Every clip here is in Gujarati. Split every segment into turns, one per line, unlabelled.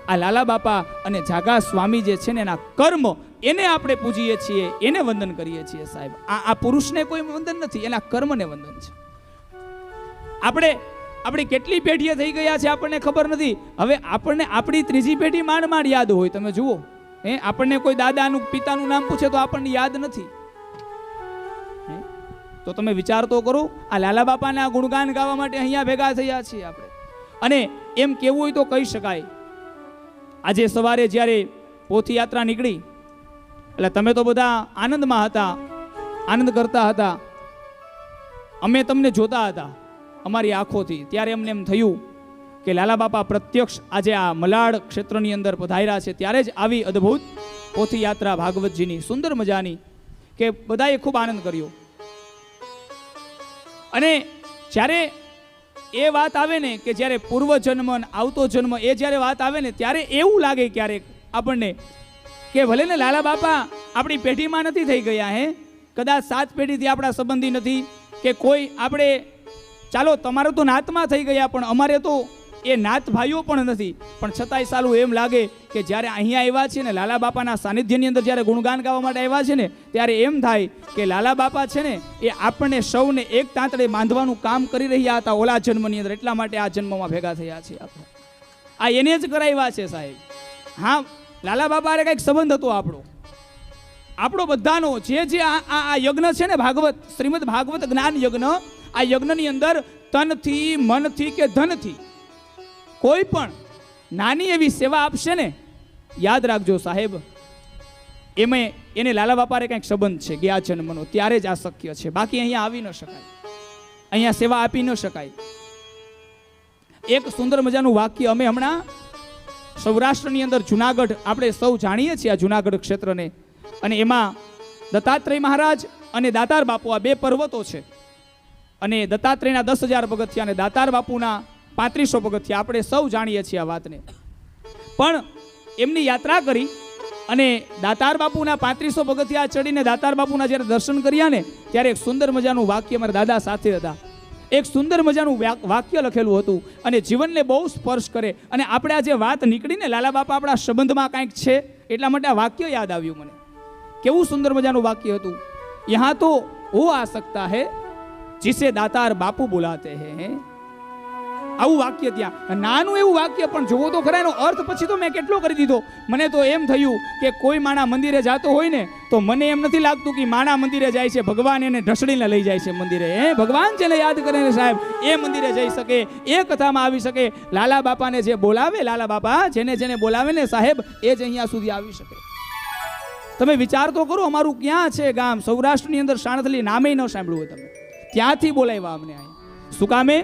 આ લાલા બાપા અને જાગા સ્વામી જે છે ને એના કર્મ એને આપણે પૂજીએ છીએ, એને વંદન કરીએ છીએ સાહેબ. આ પુરુષને કોઈ વંદન નથી, એના કર્મને વંદન છે. આપણી કેટલી પેઢીએ થઈ ગયા છે આપણને ખબર નથી. હવે આપણને આપણી ત્રીજી પેઢી માંડ માંડ યાદ હોય. તમે જુઓ, આપણને કોઈ દાદાનું પિતાનું નામ પૂછે તો આપણને યાદ નથી. તો તમે વિચાર તો કરો, આ લાલા બાપાના ગુણગાન ગાવા માટે અહીંયા ભેગા થયા છીએ આપણે. અને એમ કેવું હોય તો કહી શકાય, આજે સવારે જ્યારે પોથી યાત્રા નીકળી એટલે તમે તો બધા આનંદમાં હતા, આનંદ કરતા હતા. અમે તમને જોતા હતા અમારી આંખોથી. ત્યારે અમને એમ થયું કે લાલા બાપા પ્રત્યક્ષ આજે આ મલાડ ક્ષેત્રની અંદર પધાર્યા છે. ત્યારે જ આવી અદ્ભુત પોથી યાત્રા ભાગવતજીની સુંદર મજાની કે બધાએ ખૂબ આનંદ કર્યો. અને જ્યારે એ વાત આવે ને કે જ્યારે પૂર્વ જન્મ આવતો જન્મ એ જ્યારે વાત આવે ને ત્યારે એવું લાગે ક્યારેક આપણને કે ભલે ને લાલા બાપા આપણી પેઢીમાં નથી થઈ ગયા, કદાચ 7 પેઢીથી આપણા સંબંધી નથી કે કોઈ આપણે, ચાલો તમારે તો નાતમાં થઈ ગયા પણ અમારે તો એ નાત ભાઈઓ પણ નથી. પણ છતાંય સાલું એમ લાગે કે જ્યારે અહીંયા આવ્યા છે ને લાલા બાપાના સાનિધ્યની અંદર જ્યારે ગુણગાન ગાવા માટે આવ્યા છે ને ત્યારે એમ થાય કે લાલા બાપા છે ને એ આપણને સૌને એક તાંતડે બાંધવાનું કામ કરી રહ્યા હતા ઓલા જન્મની અંદર. એટલા માટે આ જન્મમાં ભેગા થયા છે આપણે. આ એને જ કરાવ્યા છે સાહેબ. હા, લાલા બાપા કંઈક સંબંધ હતો આપણો બધાનો. જે આ યજ્ઞ છે ને ભાગવત, શ્રીમદ ભાગવત જ્ઞાન યજ્ઞ, આ યજ્ઞની અંદર તનથી, મનથી કે ધનથી કોઈ પણ નાની એવી સેવા આપશે ને, યાદ રાખજો સાહેબ, એને લાલા બાપાને કંઈક સંબંધ છે ગયા જન્મનો. ત્યારે જ આ શક્ય છે, બાકી અહીંયા આવી ન શકાય, અહીંયા સેવા આપી ન શકાય. એક સુંદર મજાનું વાક્ય અમે હમણાં સૌરાષ્ટ્રની અંદર જુનાગઢ, આપણે સૌ જાણીએ છીએ આ જુનાગઢ ક્ષેત્રને, અને એમાં દત્તાત્રેય મહારાજ અને દાતાર બાપુ આ 2 પર્વતો છે. અને દત્તાત્રેયના 10,000 પગથિયા અને દાતાર બાપુના 3500 પગથિયા, આપણે સૌ જાણીએ છીએ આ વાતને. પણ એમની યાત્રા કરી અને દાતાર બાપુના 3500 પગથિયા ચડીને દાતાર બાપુના જ્યારે દર્શન કર્યા ને ત્યારે એક સુંદર મજાનું વાક્ય મારા દાદા સાથે હતા. એક સુંદર મજાનું વાક્ય લખેલું હતું અને જીવનને બહુ સ્પર્શ કરે. અને આપણે આ જે વાત નીકળીને લાલા બાપા આપણા સંબંધમાં કાંઈક છે એટલા માટે આ વાક્ય યાદ આવ્યું મને. કેવું સુંદર મજાનું વાક્ય હતું. યહાં તો વો આ સકતા હૈ जिसे दातार बापू बुलाते हैं. આવું વાક્ય ત્યાં, નાનું એવું વાક્ય પણ જોવો તો ખરા એનો અર્થ પછી તો મેં કેટલો કરી દીધો. મને તો એમ થયું કે કોઈ માણા મંદિરે જતો હોય ને તો મને એમ નથી લાગતું કે માણા મંદિરે જાય છે, ભગવાન એને ઢસડીને લઈ જાય છે મંદિરે. ભગવાન જેને યાદ કરે ને સાહેબ એ મંદિરે જઈ શકે, એ કથામાં આવી શકે. લાલા બાપાને જે બોલાવે, લાલા બાપા જેને બોલાવે ને સાહેબ એ જ અહીંયા સુધી આવી શકે. તમે વિચાર તો કરો, અમારું ક્યાં છે ગામ સૌરાષ્ટ્રની અંદર, સાણથલી નામે ન સાંભળ્યું હોય તમે, ત્યાંથી બોલાવ્યા અમને અહીંયા. શું કામે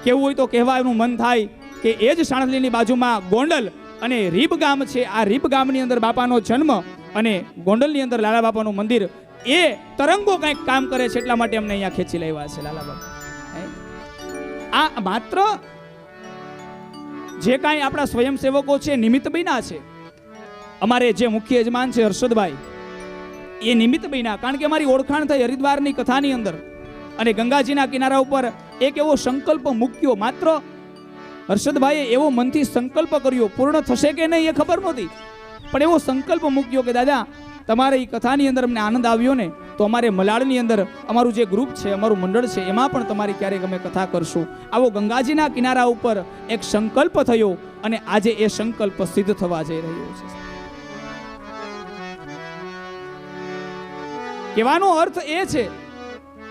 કેવું હોય તો કહેવાનું મન થાય કે એ જ સાણથલીની બાજુમાં ગોંડલ અને રીબ ગામ છે. આ રીબ ગામની અંદર બાપાનો જન્મ અને ગોંડલની અંદર લાલા બાપાનું મંદિર, એ તરંગો કંઈક કામ કરે છે. એટલા માટે અમને અહીંયા ખેંચી લાવ્યા છે લાલા બાપા. આ માત્ર જે કાંઈ આપણા સ્વયંસેવકો છે નિમિત્ત બન્યા છે. અમારે જે મુખ્ય યજમાન છે હર્ષદભાઈ, એ નિમિત્ત બન્યા કારણ કે અમારી ઓળખાણ થઈ હરિદ્વારની કથાની અંદર અને ગંગાજીના કિનારા ઉપર એક એવો સંકલ્પ મૂક્યો. માત્ર હર્ષદભાઈએ એવો મનથી સંકલ્પ કર્યો, પૂર્ણ થશે કે નહીં એ ખબર નહોતી, પણ એવો સંકલ્પ મૂક્યો કે દાદા તમારે એ કથાની અંદર અમને આનંદ આવ્યો ને તો અમારે મલાડની અંદર અમારું જે ગ્રુપ છે, અમારું મંડળ છે, એમાં પણ તમારી ક્યારેક અમે કથા કરશું. આવો ગંગાજીના કિનારા ઉપર એક સંકલ્પ થયો અને આજે એ સંકલ્પ સિદ્ધ થવા જઈ રહ્યો છે. કહેવાનો અર્થ એ છે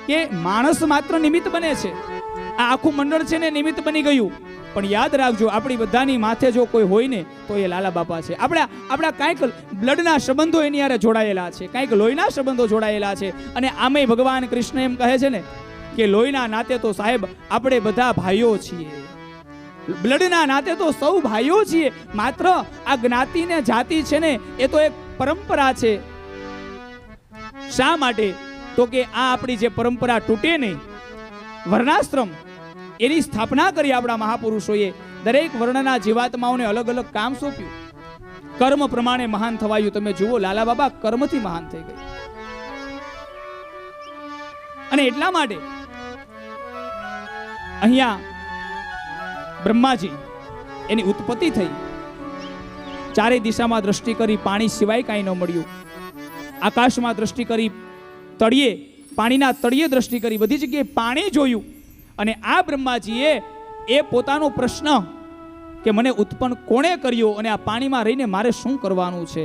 કે માણસ માત્ર નિમિત્ત બને છે. આ આખું મંડળ છે ને નિમિત્ત બની ગયું, પણ યાદ રાખજો આપણી બધાની માથે જો કોઈ હોય ને તો એ લાલા બાપા છે. આપણા કાંઈક બ્લડના સંબંધો એની હારે જોડાયેલા છે, કાંઈક લોહીના સંબંધો જોડાયેલા છે. અને આમે ભગવાન કૃષ્ણ એમ કહે છે ને કે લોહીના નાતે તો સાહેબ આપણે બધા ભાઈઓ છીએ, બ્લડના નાતે તો સૌ ભાઈઓ છીએ. માત્ર આ જ્ઞાતિ ને જાતિ છે ને એ તો એક પરંપરા છે. શા માટે તો કે આ આપણી જે પરંપરા તૂટે નહીં, વર્ણાશ્રમ એની સ્થાપના કરી આપણા મહાપુરુષોએ. દરેક વર્ણના જીવાત્માઓને અલગ અલગ કામ સોંપ્યું, કર્મ પ્રમાણે મહાન થવાયું. તમે જુઓ લાલા બાબા કર્મથી મહાન થઈ ગઈ. અને એટલા માટે અહીંયા બ્રહ્માજી એની ઉત્પત્તિ થઈ ચારે દિશામાં દ્રષ્ટિ કરી, પાણી સિવાય કાંઈ ન મળ્યું. આકાશમાં દ્રષ્ટિ કરી, તળિયે, પાણીના તળિયે દ્રષ્ટિ કરી, બધી જગ્યાએ પાણી જોયું. અને આ બ્રહ્માજીએ એ પોતાનો પ્રશ્ન કે મને ઉત્પન્ન કોણે કર્યો અને આ પાણીમાં રહીને મારે શું કરવાનું છે,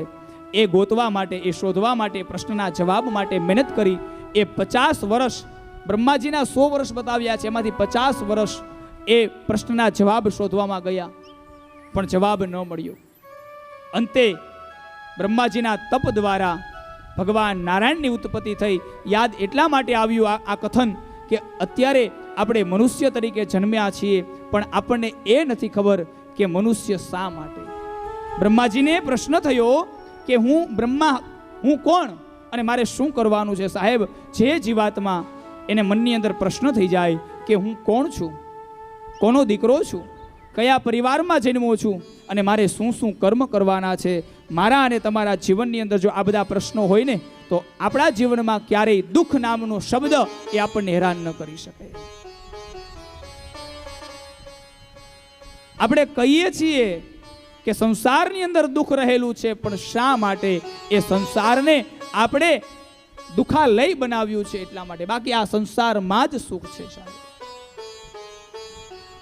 એ ગોતવા માટે, એ શોધવા માટે, પ્રશ્નના જવાબ માટે મહેનત કરી. એ 50 વર્ષ, બ્રહ્માજીના 100 વર્ષ બતાવ્યા છે, એમાંથી 50 વર્ષ એ પ્રશ્નના જવાબ શોધવામાં ગયા, પણ જવાબ ન મળ્યો. અંતે બ્રહ્માજીના તપ દ્વારા ભગવાન નારાયણની ઉત્પત્તિ થઈ. યાદ એટલા માટે આવ્યું આ કથન કે અત્યારે આપણે મનુષ્ય તરીકે જન્મ્યા છીએ, પણ આપણને એ નથી ખબર કે મનુષ્ય શા માટે. બ્રહ્માજીને પ્રશ્ન થયો કે હું બ્રહ્મા, હું કોણ અને મારે શું કરવાનું છે. સાહેબ, જે જીવાત્મા એને મનની અંદર પ્રશ્ન થઈ જાય કે હું કોણ છું, કોનો દીકરો છું, કયા પરિવારમાં જન્મો છું અને મારે શું શું કર્મ કરવાના છે, મારા અને તમારા જીવનની અંદર જો આ બધા પ્રશ્નો હોય ને, તો આપણા જીવનમાં ક્યારેય દુઃખ નામનો શબ્દ એ આપણને હેરાન ન કરી શકે. આપણે કહીએ છીએ કે સંસારની અંદર દુઃખ રહેલું છે, પણ શા માટે? એ સંસારને આપણે દુઃખાલય બનાવ્યું છે એટલા માટે, બાકી આ સંસારમાં જ સુખ છે સાહેબ.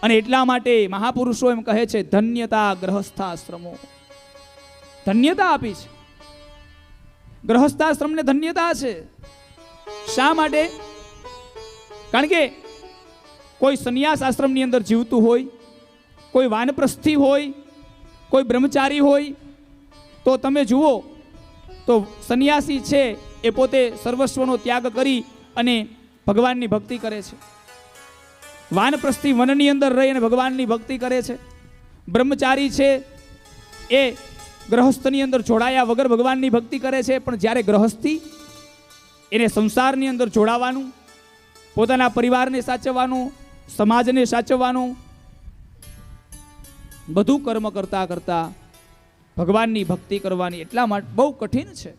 અને એટલા માટે મહાપુરુષો એમ કહે છે, ધન્યતા ગ્રહસ્થાશ્રમો. ધન્યતા આપી છે ગ્રહસ્થાશ્રમને, ધન્યતા છે. શા માટે? કારણ કે કોઈ સંન્યાસ આશ્રમની અંદર જીવતું હોય, કોઈ વાનપ્રસ્થી હોય, કોઈ બ્રહ્મચારી હોય, તો તમે જુઓ તો સંન્યાસી છે એ પોતે સર્વસ્વનો ત્યાગ કરી અને ભગવાનની ભક્તિ કરે છે. વાનપ્રસ્થી વનની અંદર રહી અને ભગવાનની ભક્તિ કરે છે. બ્રહ્મચારી છે એ ગ્રહસ્થની અંદર જોડાયા વગર ભગવાનની ભક્તિ કરે છે. પણ જ્યારે ગ્રહસ્થી, એને સંસારની અંદર જોડાવાનું, પોતાના પરિવારને સાચવવાનું, સમાજને સાચવવાનું, બધું કર્મ કરતા કરતા ભગવાનની ભક્તિ કરવાની એટલા માટે બહુ કઠિન છે.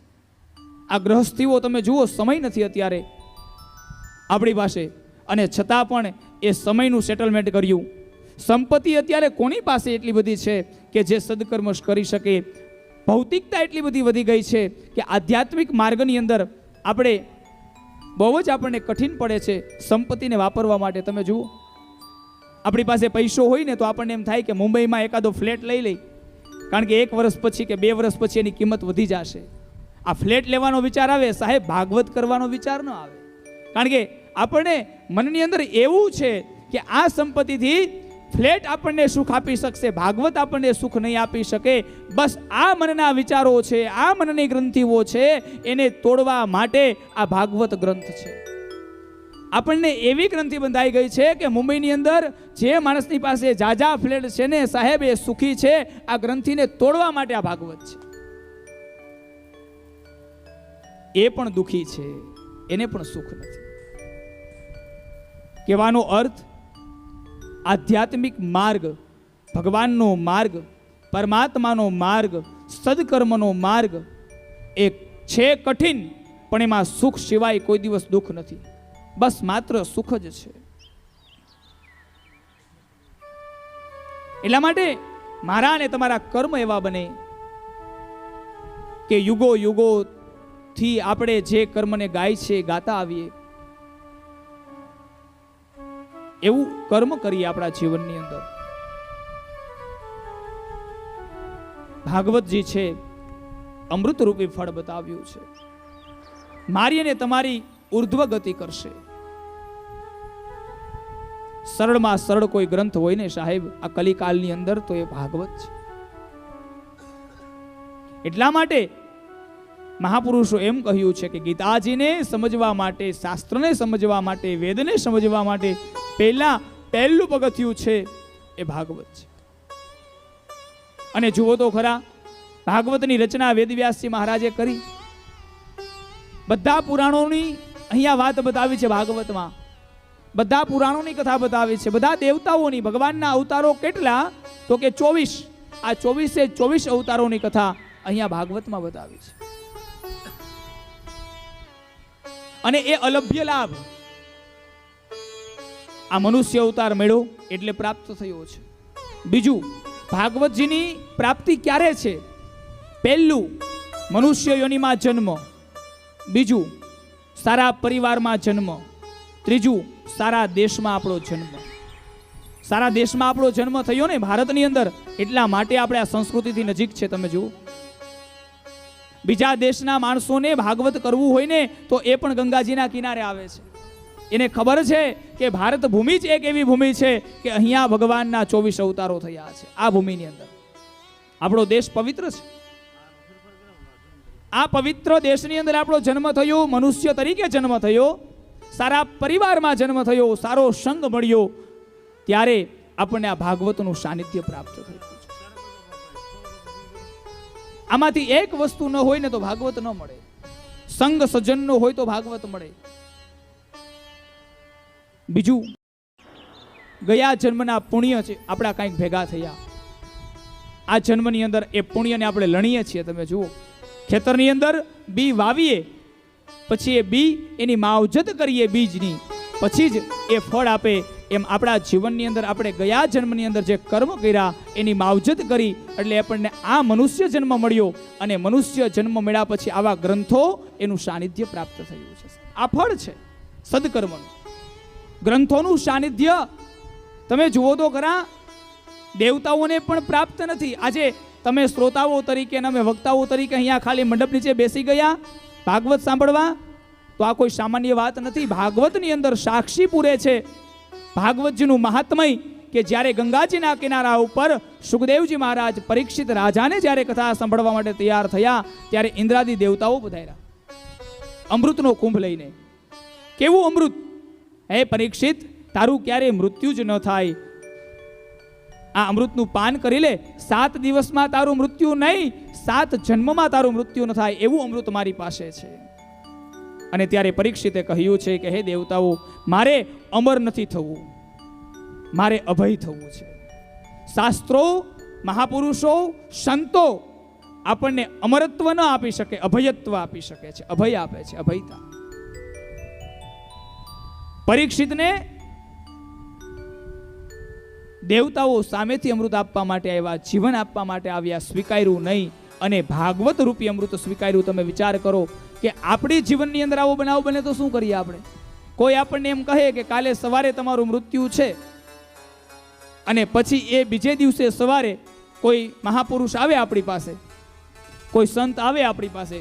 આ ગ્રહસ્થીઓ તમે જુઓ, સમય નથી અત્યારે આપણી પાસે, અને છતાં પણ એ સમયનું સેટલમેન્ટ કર્યું. સંપત્તિ અત્યારે કોની પાસે એટલી બધી છે કે જે સદકર્મ કરી શકે? ભૌતિકતા એટલી બધી વધી ગઈ છે કે આધ્યાત્મિક માર્ગની અંદર આપણે બહુ જ આપણને કઠિન પડે છે સંપત્તિને વાપરવા માટે. તમે જુઓ, આપણી પાસે પૈસો હોય ને તો આપણને એમ થાય કે મુંબઈમાં એકાદો ફ્લેટ લઈ લઈ, કારણ કે 1 વર્ષ પછી કે 2 વર્ષ પછી એની કિંમત વધી જશે. આ ફ્લેટ લેવાનો વિચાર આવે, સાહેબ ભાગવત કરવાનો વિચાર ન આવે. કારણ કે આપણને મનની અંદર એવું છે કે આ સંપત્તિથી ફ્લેટ આપણને સુખ આપી શકશે, ભાગવત આપણને સુખ નહીં આપી શકે. બસ આ મનના વિચારો છે, આ મનની ગ્રંથિઓ છે, એને તોડવા માટે આ ભાગવત ગ્રંથ છે. આપણને એવી ગ્રંથિ બંધાઈ ગઈ છે કે મુંબઈની અંદર જે માણસની પાસે જાજા ફ્લેટ છે ને સાહેબ, એ સુખી છે. આ ગ્રંથિને તોડવા માટે આ ભાગવત છે. એ પણ દુખી છે, એને પણ સુખ નથી. કહેવાનો અર્થ, આધ્યાત્મિક માર્ગ, ભગવાનનો માર્ગ, પરમાત્માનો માર્ગ, સદકર્મનો માર્ગ એ છે કઠિન, પણ એમાં સુખ સિવાય કોઈ દિવસ દુઃખ નથી. બસ માત્ર સુખ જ છે. એટલા માટે મારા અને તમારા કર્મ એવા બને કે યુગો યુગોથી આપણે જે કર્મને ગાય છે, ગાતા આવીએ, એવું કર્મ કરીએ આપણા જીવનની અંદર. ભાગવતજી છે અમૃત રૂપી ફળ બતાવ્યું છે. મારી અને તમારી ઉર્ધ્વ ગતિ કરશે. સરળમાં સરળ કોઈ ગ્રંથ હોય ને સાહેબ આ કલિકાલની અંદર તો એ ભાગવત છે. એટલા માટે મહાપુરુષો એમ કહ્યું છે કે ગીતાજીને સમજવા માટે, શાસ્ત્રને સમજવા માટે, વેદને સમજવા માટે પહેલું પગથિયું છે એ ભાગવત છે. અને જુઓ તો ખરા, ભાગવતની રચના વેદવ્યાસજી મહારાજે કરી. બધા પુરાણોની અહીંયા વાત બતાવી છે ભાગવતમાં. બધા પુરાણોની કથા બતાવી છે. બધા દેવતાઓની, ભગવાનના અવતારો કેટલા? તો કે 24. આ 24 અવતારોની કથા અહીંયા ભાગવતમાં બતાવી છે. અને એ અલભ્ય લાભ આ મનુષ્ય અવતાર મેળો એટલે પ્રાપ્ત થયો છે. બીજું, ભાગવતજીની પ્રાપ્તિ ક્યારે છે? પહેલું મનુષ્ય યોનિમાં જન્મ, બીજું સારા પરિવારમાં જન્મ, ત્રીજું સારા દેશમાં આપણો જન્મ. સારા દેશમાં આપણો જન્મ થયો ને ભારતની અંદર, એટલા માટે આપણે આ સંસ્કૃતિથી નજીક છે. તમે જુઓ, બીજા દેશના માણસોને ભાગવત કરવું હોય ને તો એ પણ ગંગાજીના કિનારે આવે છે. એને ખબર છે કે ભારત ભૂમિ જ એક એવી ભૂમિ છે કે અહીંયા ભગવાનના 24 અવતારો થયા છે. આ ભૂમિની અંદર આપણો દેશ પવિત્ર છે. આ પવિત્ર દેશની અંદર આપણો જન્મ થયો, મનુષ્ય તરીકે જન્મ થયો, સારા પરિવારમાં જન્મ થયો, સારો સંગ મળ્યો, ત્યારે આપણને આ ભાગવતનું સાનિધ્ય પ્રાપ્ત થયું. આમાંથી એક વસ્તુ ન હોય ને તો ભાગવત ન મળે. સંગ સજ્જનનો હોય તો ભાગવત મળે. બીજું, ગયા જન્મના પુણ્ય છે આપણા કંઈક ભેગા થયા. આ જન્મની અંદર એ પુણ્યને આપણે લણીએ છીએ. તમે જુઓ, ખેતરની અંદર બી વાવીએ, પછી એ બી એની માવજત કરીએ બીજની, પછી જ એ ફળ આપે. એમ આપણા જીવનની અંદર આપણે ગયા જન્મની અંદર જે કર્મ કર્યા એની માવજત કરી એટલે આપણને આ મનુષ્ય જન્મ મળ્યો. અને મનુષ્ય જન્મ મળ્યા પછી આવા ગ્રંથો એનું સાનિધ્ય પ્રાપ્ત થયું છે. આ ફળ છે સદકર્મનું, ગ્રંથોનું સાનિધ્ય. તમે જુઓ તો ખરા, દેવતાઓને પણ પ્રાપ્ત નથી. આજે તમે શ્રોતાઓ તરીકે અને અમે વક્તાઓ તરીકે અહીંયા ખાલી મંડપ નીચે બેસી ગયા ભાગવત સાંભળવા, તો આ કોઈ સામાન્ય વાત નથી. ભાગવતની અંદર સાક્ષી પૂરે છે ભાગવતજીનું મહાત્મય કે જ્યારે ગંગાજીના કિનારા ઉપર સુખદેવજી મહારાજ પરીક્ષિત રાજાને જ્યારે કથા સાંભળવા માટે તૈયાર થયા ત્યારે ઇન્દ્રાદી દેવતાઓ પધાર્યા અમૃતનો કુંભ લઈને. કેવું અમૃત! હે પરીક્ષિત, તારું ક્યારે મૃત્યુ જ ન થાય. આ અમૃતનું પાન કરી લે, 7 દિવસમાં તારું મૃત્યુ નહીં, 7 જન્મમાં તારું મૃત્યુ ન થાય એવું અમૃત મારી પાસે છે. અને ત્યારે પરીક્ષિતે કહ્યું છે કે હે દેવતાઓ, મારે અમર નથી થવું, મારે અભય થવું છે. શાસ્ત્રો, મહાપુરુષો, સંતો આપણને અમરત્વ ન આપી શકે, અભયત્વ આપી શકે છે, અભય આપે છે, અભયતા. પરીક્ષિતને દેવતાઓ સામેથી અમૃત આપવા માટે આવ્યા, જીવન આપવા માટે આવ્યા, સ્વીકાર્યું નહીં. અને ભાગવત રૂપી અમૃત સ્વીકાર્યું. તમે વિચાર કરો કે આપણી જીવનની અંદર આવો બનાવ બને તો શું કરીએ આપણે? કોઈ આપણને એમ કહે કે કાલે સવારે તમારું મૃત્યુ છે, અને પછી એ બીજે દિવસે સવારે કોઈ મહાપુરુષ આવે આપણી પાસે, કોઈ સંત આવે આપણી પાસે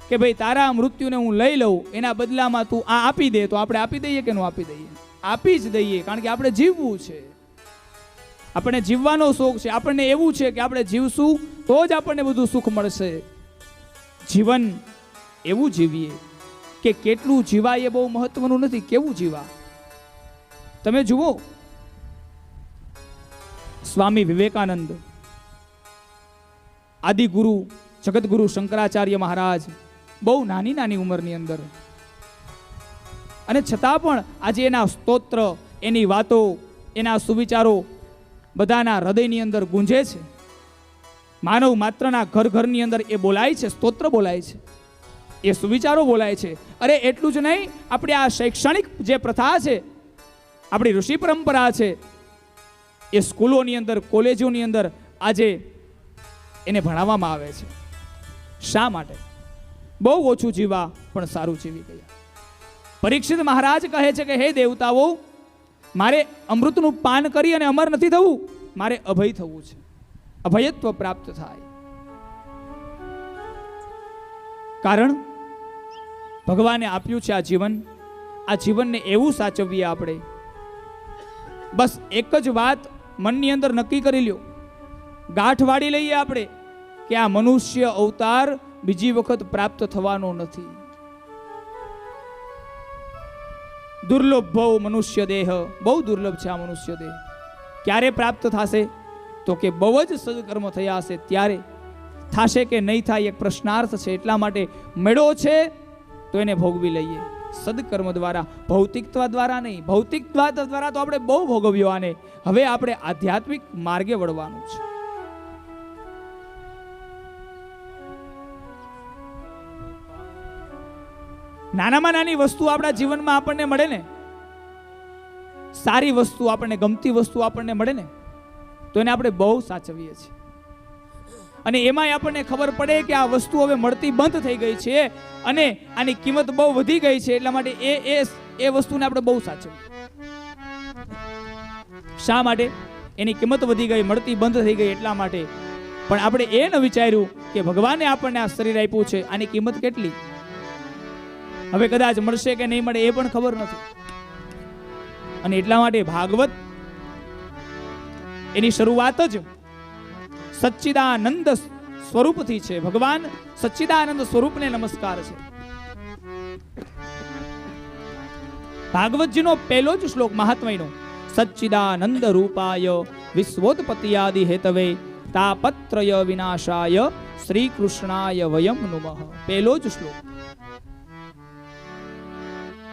કે ભાઈ તારા મૃત્યુને હું લઈ લઉં, એના બદલામાં તું આ આપી દે, તો આપણે આપી દઈએ કે ન આપી દઈએ? આપી જ દઈએ, કારણ કે આપણે જીવવું છે, આપણે જીવવાનો શોખ છે. આપણને એવું છે કે આપણે જીવશું તો જ આપણને બધું સુખ મળશે. જીવન એવું જીવીએ કે કેટલું જીવાય એ બહુ મહત્વનું નથી, કેવું જીવા. તમે જુઓ, સ્વામી વિવેકાનંદ, આદિગુરુ જગતગુરુ શંકરાચાર્ય મહારાજ બહુ નાની નાની ઉંમરની અંદર, અને છતાં પણ આજે એના સ્તોત્ર, એની વાતો, એના સુવિચારો બધાના હૃદયની અંદર ગુંજે છે. માનવ માત્રના ઘર ઘરની અંદર એ બોલાય છે, સ્તોત્ર બોલાય છે, એ સુવિચારો બોલાય છે. અરે એટલું જ નહીં, આપણે આ શૈક્ષણિક જે પ્રથા છે, આપણી ઋષિ પરંપરા છે, એ સ્કૂલોની અંદર, કોલેજોની અંદર આજે એને ભણાવવામાં આવે છે. શા માટે? બહુ ઓછું જીવા પણ સારું જીવી ગયા. પરીક્ષિત મહારાજ કહે છે કે હે દેવતાઓ, મારે અમૃતનું પાન કરી અને અમર નથી થવું, મારે અભય થવું છે, અભયત્વ પ્રાપ્ત થાય. કારણ ભગવાને આપ્યું છે આ જીવન. આ જીવનને એવું સાચવીએ આપણે. બસ એક જ વાત મનની અંદર નક્કી કરી લ્યો, ગાંઠ વાળી લઈએ આપણે કે આ મનુષ્ય અવતાર બીજી વખત પ્રાપ્ત થવાનો નથી. દુર્લભ ભવ મનુષ્ય દેહ, બહુ દુર્લભ છે આ મનુષ્ય દેહ. ક્યારે પ્રાપ્ત થશે? તો કે બહુ જ સદકર્મ થયા હશે ત્યારે. થશે કે નહીં થાય એક પ્રશ્નાર્થ છે. એટલા માટે મેળો છે તો એને ભોગવી લઈએ સદકર્મ દ્વારા, ભૌતિકત્વ દ્વારા નહીં. ભૌતિકત્વ દ્વારા તો આપણે બહુ ભોગવ્યો આને. હવે આપણે આધ્યાત્મિક માર્ગે વળવાનું છે. નાનામાં નાની વસ્તુ આપણા જીવનમાં આપણને મળે ને, સારી વસ્તુ, આપણને ગમતી વસ્તુ આપણને મળે ને, તો એને આપણે બહુ સાચવીએ છીએ. અને એમાંય આપણને ખબર પડે કે આ વસ્તુ હવે મળતી બંધ થઈ ગઈ છે અને આની કિંમત બહુ વધી ગઈ છે, એટલા માટે એ વસ્તુને આપણે બહુ સાચવીએ. શા માટે? એની કિંમત વધી ગઈ, મળતી બંધ થઈ ગઈ એટલા માટે. પણ આપણે એ ન વિચાર્યું કે ભગવાને આપણને આ શરીર આપ્યું છે, આની કિંમત કેટલી, હવે કદાચ મળશે કે નહીં મળે એ પણ ખબર નથી. અને એટલા માટે ભાગવત એની શરૂઆત જ સચ્ચિદાનંદ સ્વરૂપથી છે. ભગવાન સચ્ચિદાનંદ સ્વરૂપને નમસ્કાર છે. ભાગવતજીનો પહેલો જ શ્લોક મહાત્મયનો, સચ્ચિદાનંદ રૂપાય વિશ્વોત્પત્તિયાદિ હેતવે તાપત્રય વિનાશાય શ્રી કૃષ્ણાય વયમ નુમઃ. પહેલો જ શ્લોક.